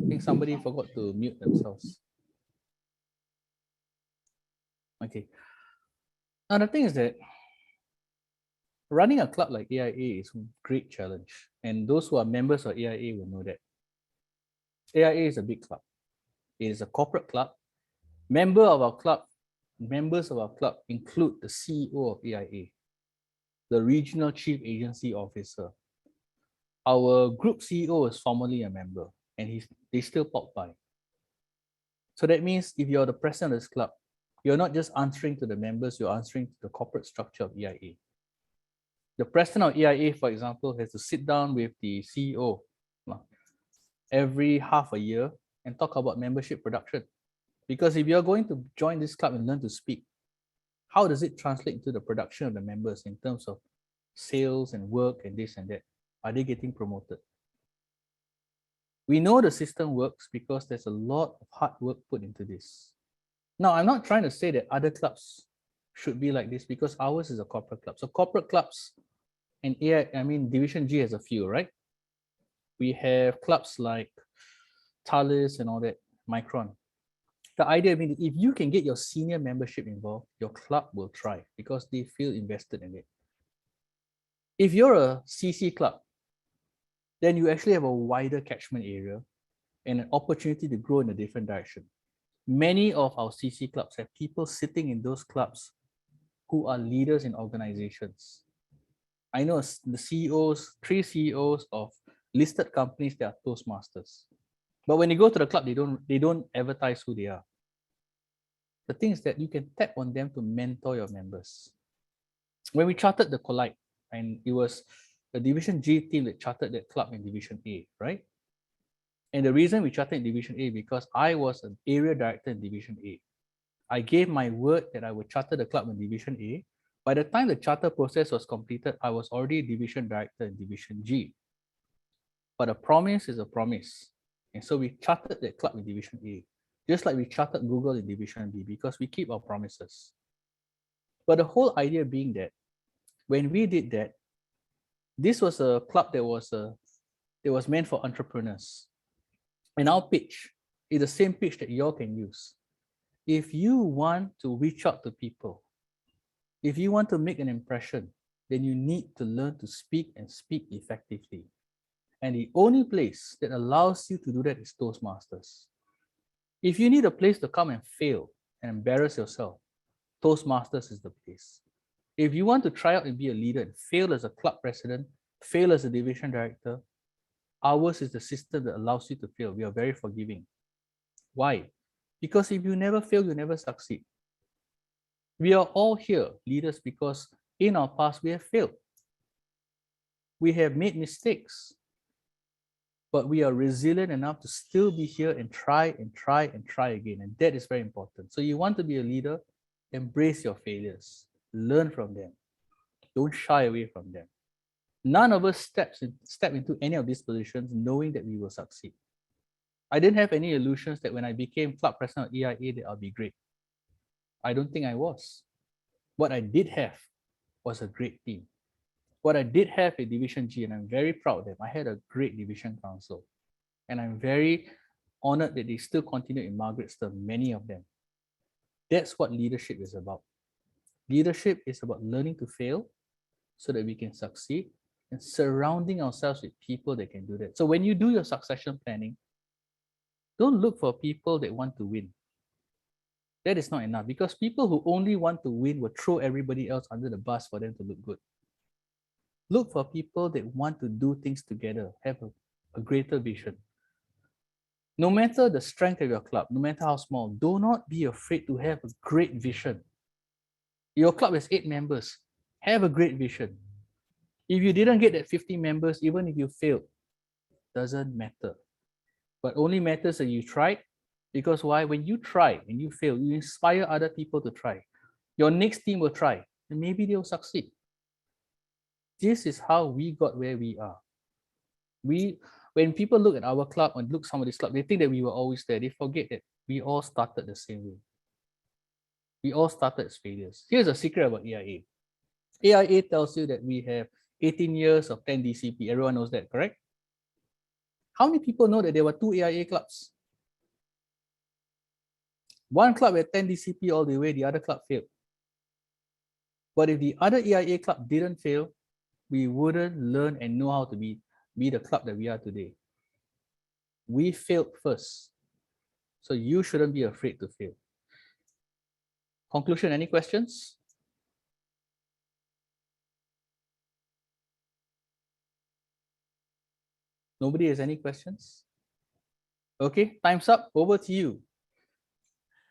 S4: I think somebody forgot to mute themselves. Okay. Now, the thing is that running a club like AIA is a great challenge. And those who are members of AIA will know that. AIA is a big club. It is a corporate club. Members of our club include the CEO of AIA, the Regional Chief Agency Officer. Our group CEO is formerly a member, and they still pop by. So that means if you're the president of this club, you're not just answering to the members, you're answering to the corporate structure of AIA. The president of AIA, for example, has to sit down with the CEO every half a year and talk about membership production. Because if you're going to join this club and learn to speak, how does it translate into the production of the members in terms of sales and work and this and that? Are they getting promoted? We know the system works because there's a lot of hard work put into this. Now, I'm not trying to say that other clubs should be like this, because ours is a corporate club. So corporate clubs and Division G has a few, right? We have clubs like Thales and all that, Micron. The idea being that if you can get your senior membership involved, your club will thrive because they feel invested in it. If you're a CC club, then you actually have a wider catchment area and an opportunity to grow in a different direction. Many of our CC clubs have people sitting in those clubs who are leaders in organizations. I know the CEOs, 3 CEOs of listed companies that are Toastmasters. But when you go to the club, they don't advertise who they are. The thing is that you can tap on them to mentor your members. When we chartered the Collide, and it was the Division G team that chartered that club in Division A, right? And the reason we chartered in Division A because I was an area director in Division A. I gave my word that I would charter the club in Division A. By the time the charter process was completed, I was already division director in Division G. But a promise is a promise. And so we chartered that club in Division A, just like we chartered Google in Division B, because we keep our promises. But the whole idea being that when we did that, this was a club that was meant for entrepreneurs. And our pitch is the same pitch that you all can use. If you want to reach out to people, if you want to make an impression, then you need to learn to speak and speak effectively. And the only place that allows you to do that is Toastmasters. If you need a place to come and fail and embarrass yourself, Toastmasters is the place. If you want to try out and be a leader and fail as a club president, fail as a division director, ours is the system that allows you to fail. We are very forgiving. Why? Because if you never fail, you never succeed. We are all here, leaders, because in our past we have failed. We have made mistakes, but we are resilient enough to still be here and try and try and try again. And that is very important. So you want to be a leader, embrace your failures, learn from them. Don't shy away from them. None of us step into any of these positions knowing that we will succeed. I didn't have any illusions that when I became club president of EIA that I'll be great. I don't think I was. What I did have was a great team. What I did have at Division G, and I'm very proud of them, I had a great division council. And I'm very honored that they still continue in Margaret's term, many of them. That's what leadership is about. Leadership is about learning to fail so that we can succeed and surrounding ourselves with people that can do that. So when you do your succession planning, don't look for people that want to win. That is not enough, because people who only want to win will throw everybody else under the bus for them to look good. Look for people that want to do things together, have a a greater vision. No matter the strength of your club, no matter how small, do not be afraid to have a great vision. Your club has 8 members. Have a great vision. If you didn't get that 50 members, even if you failed, doesn't matter. But only matters that you tried. Because why? When you try and you fail, you inspire other people to try. Your next team will try, and maybe they'll succeed. This is how we got where we are. When people look at our club and look at somebody's club, they think that we were always there. They forget that we all started the same way. We all started as failures. Here's a secret about AIA. AIA tells you that we have 18 years of 10 DCP. Everyone knows that, correct? How many people know that there were 2 AIA clubs? One club had 10 DCP all the way, the other club failed. But if the other AIA club didn't fail, we wouldn't learn and know how to be the club that we are today. We failed first. So you shouldn't be afraid to fail. Conclusion, any questions? Nobody has any questions? Okay, time's up. Over to you,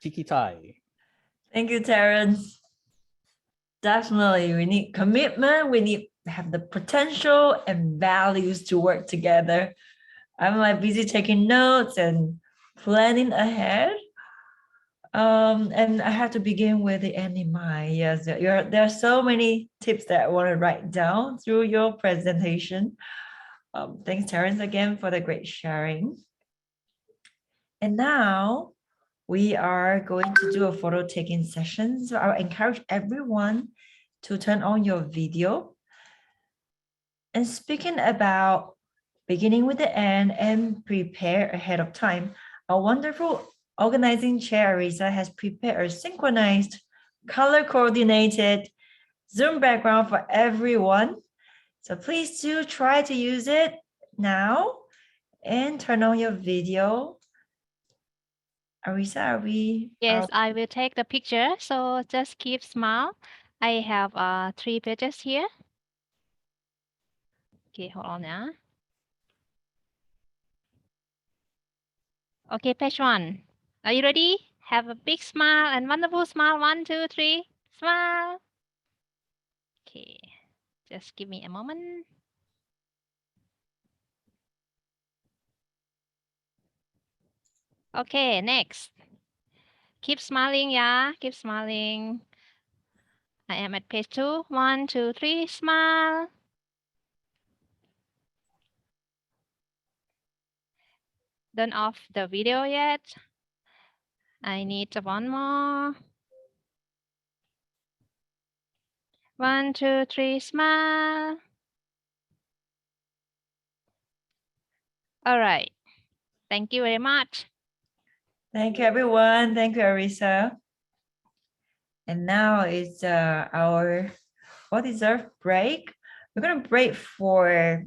S4: Kiki Tai.
S1: Thank you, Terence. Definitely, we need commitment. We need to have the potential and values to work together. I'm like busy taking notes and planning ahead. And I have to begin with the end in mind. Yes, there are so many tips that I want to write down through your presentation. Thanks, Terence, again for the great sharing. And now we are going to do a photo taking session. So I'll encourage everyone to turn on your video. And speaking about beginning with the end and prepare ahead of time, our wonderful organizing chair, Arisa, has prepared a synchronized, color-coordinated Zoom background for everyone. So please do try to use it now and turn on your video. Arisa, are we?
S7: Yes, I will take the picture. So just keep smile. I have 3 pages here. Okay, hold on now. Okay, page 1. Are you ready? Have a big smile and wonderful smile. 1, 2, 3. Smile. Okay, just give me a moment. Okay, next. Keep smiling, yeah. Keep smiling. I am at page 2. 1, 2, 3. Smile. Don't off the video yet. I need one more. 1, 2, 3. Smile. All right. Thank you very much.
S1: Thank you, everyone. Thank you, Arisa. And now it's our well-deserved break. We're going to break for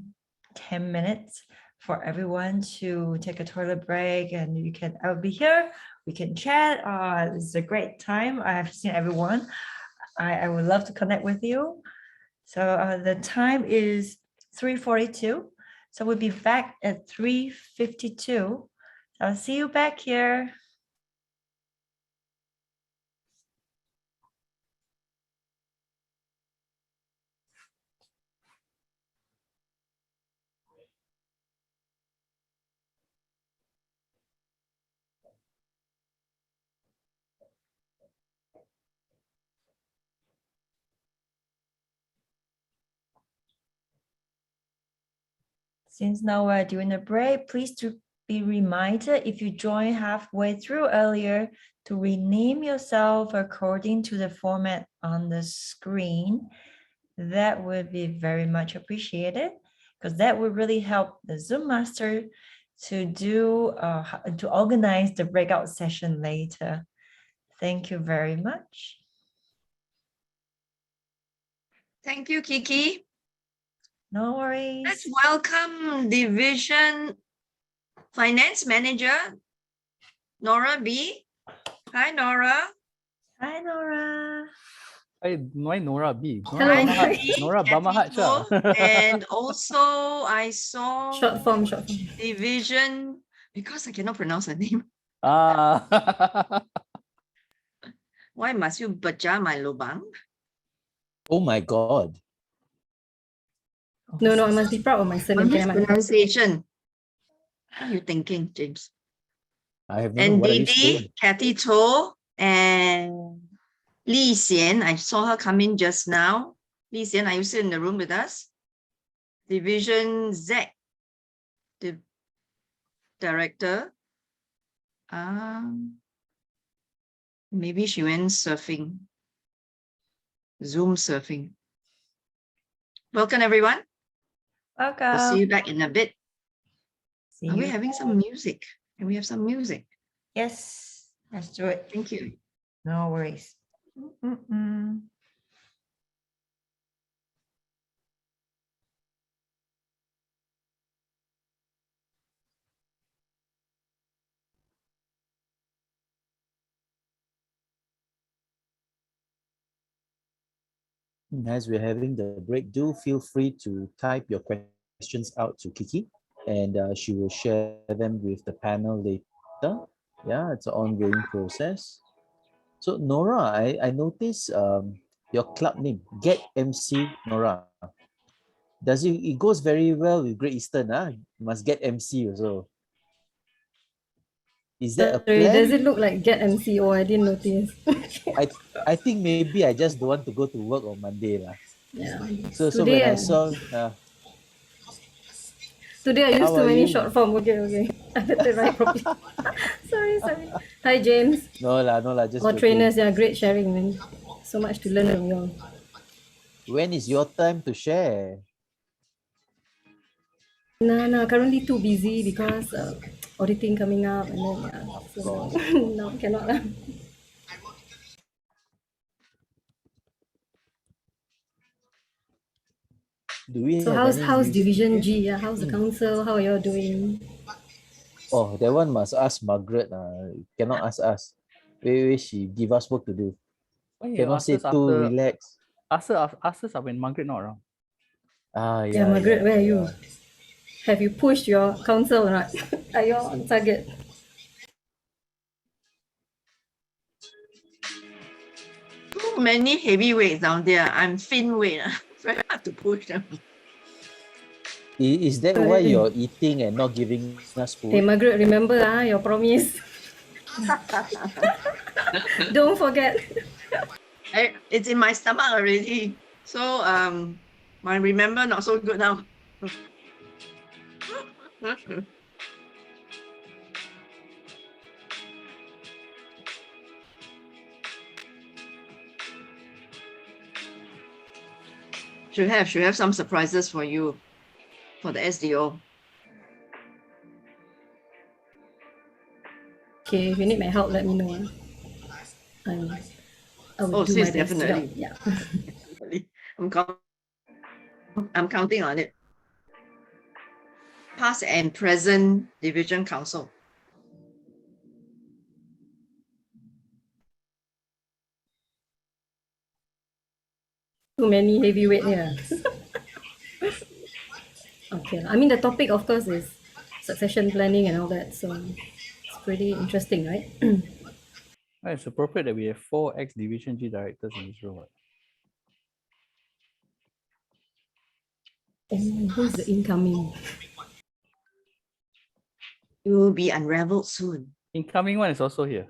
S1: 10 minutes for everyone to take a toilet break, and I'll be here. We can chat. This is a great time. I have seen everyone. I would love to connect with you. So the time is 3:42. So we'll be back at 3:52. I'll see you back here. Since now we're doing the break, please to be reminded if you join halfway through earlier to rename yourself according to the format on the screen. That would be very much appreciated, because that would really help the Zoom master to organize the breakout session later. Thank you very much.
S2: Thank you, Kiki.
S1: No worries.
S2: Let's welcome Division Finance Manager, Nora B. Hi, Nora.
S1: Hi, Nora.
S4: Why Nora B?
S8: Hello.
S4: Nora
S2: Kathy
S4: Bamahat.
S2: Toh, and also I saw
S8: Short form.
S2: division, because I cannot pronounce her name.
S4: Ah.
S2: Why must you baca my lobang?
S3: Oh my God.
S8: No, I must be proud of my surname.
S2: On his
S8: Can I?
S2: pronunciation. What are you thinking, James?
S3: I have no
S2: And
S3: what are you
S2: Didi,
S3: saying?
S2: Kathy Toh, and Li Xian. I saw her come in just now. Li Xian, are you still in the room with us? Division Z, the director. Maybe she went surfing, Zoom surfing. Welcome, everyone. We'll see
S1: Welcome.
S2: you back in a bit.
S1: See
S2: Are we
S1: you.
S2: having some music? Can we have some music?
S1: Yes, let's do it.
S2: Thank you.
S1: No worries. Mm-mm.
S3: As we're having the break, do feel free to type your questions out to Kiki, and she will share them with the panel later. Yeah, it's an ongoing process. So Nora, I noticed your club name, Get MC Nora. Does it goes very well with Great Eastern, huh? You must get MC also. Is that a
S8: Sorry,
S3: plan?
S8: does it look like Get MCO? I didn't notice.
S3: I think maybe I just don't want to go to work on Monday lah.
S8: Yeah.
S3: So
S8: Today,
S3: when I saw
S8: today I used
S3: how
S8: too
S3: are
S8: many
S3: you?
S8: short form. Okay. I better write properly. sorry. Hi, James.
S3: No lah, just
S8: Our
S3: joking.
S8: trainers, yeah, great sharing, man. So much to learn from you all.
S3: When is your time to share?
S8: No, currently too busy because auditing coming up and then
S3: Of
S8: so
S3: course.
S8: no, cannot lah.
S3: Do we
S8: So
S3: have
S8: how's
S3: any
S8: Division
S3: music?
S8: G? Yeah, how's the council? How are you all doing?
S3: Oh, that one must ask Margaret. Cannot ask us. Wait, she give us work to do.
S4: Why you
S3: Cannot
S4: ask
S3: say
S4: us
S3: too
S4: after
S3: relax.
S4: ask us when Margaret not around?
S8: Yeah, Margaret, where are you? Have you pushed your council or not? Are you all on target?
S2: Too many heavyweights down there. I'm thin weight. Very hard to push them.
S3: Is that why you're eating and not giving us
S8: Hey,
S3: food?
S8: Margaret, remember your promise. Don't forget.
S2: It's in my stomach already. So I remember not so good now. Should have some surprises for you for the SDO.
S8: Okay, if you need my help, let me know. I will do my
S2: sis,
S8: best to help.
S2: definitely.
S8: Yeah.
S2: I'm counting on it. Past and present division council.
S8: Too many heavyweight here. Okay. I mean, the topic, of course, is succession planning and all that. So it's pretty interesting, right?
S4: It's appropriate that we have 4 ex-Division G directors in this room. Right?
S8: And who's the incoming?
S2: It will be unraveled soon.
S4: Incoming one is also here.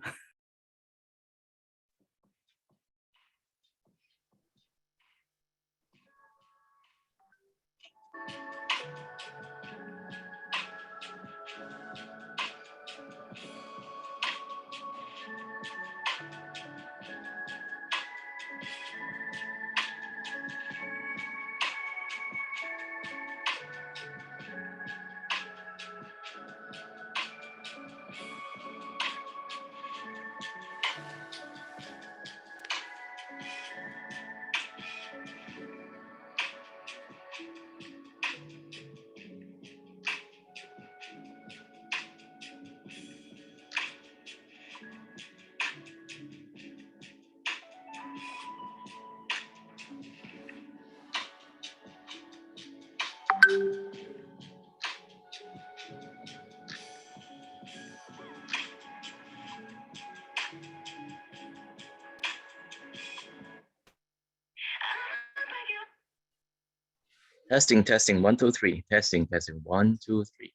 S9: Testing, testing, 1, 2, 3. Testing, testing, 1, 2, 3.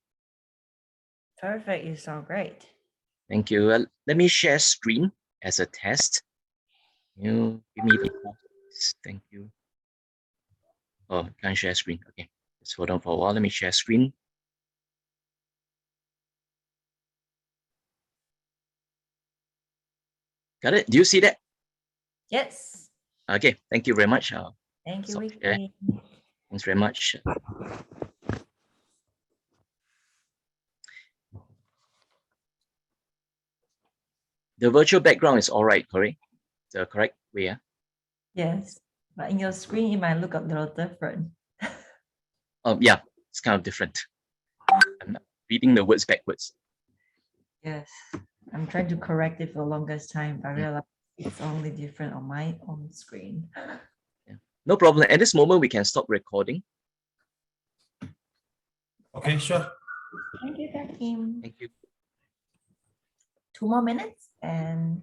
S1: Perfect. You sound great.
S9: Thank you. Let me share screen as a test. You give me the pause. Thank you. Oh, can't share screen. Okay, just hold on for a while. Let me share screen. Got it? Do you see that?
S1: Yes.
S9: Okay, thank you very much.
S1: Thank you,
S9: Stop
S1: Wiki.
S9: share. Thanks very much. The virtual background is all right, correct? The correct way, yeah?
S1: Yes. But in your screen, it might look a little different.
S9: Yeah, it's kind of different. I'm reading the words backwards.
S1: Yes. I'm trying to correct it for the longest time. I realize it's only different on my own screen.
S9: Yeah. No problem. At this moment, we can stop recording.
S6: Okay, sure.
S1: Thank you, Hakim.
S9: Thank you.
S1: 2 more minutes and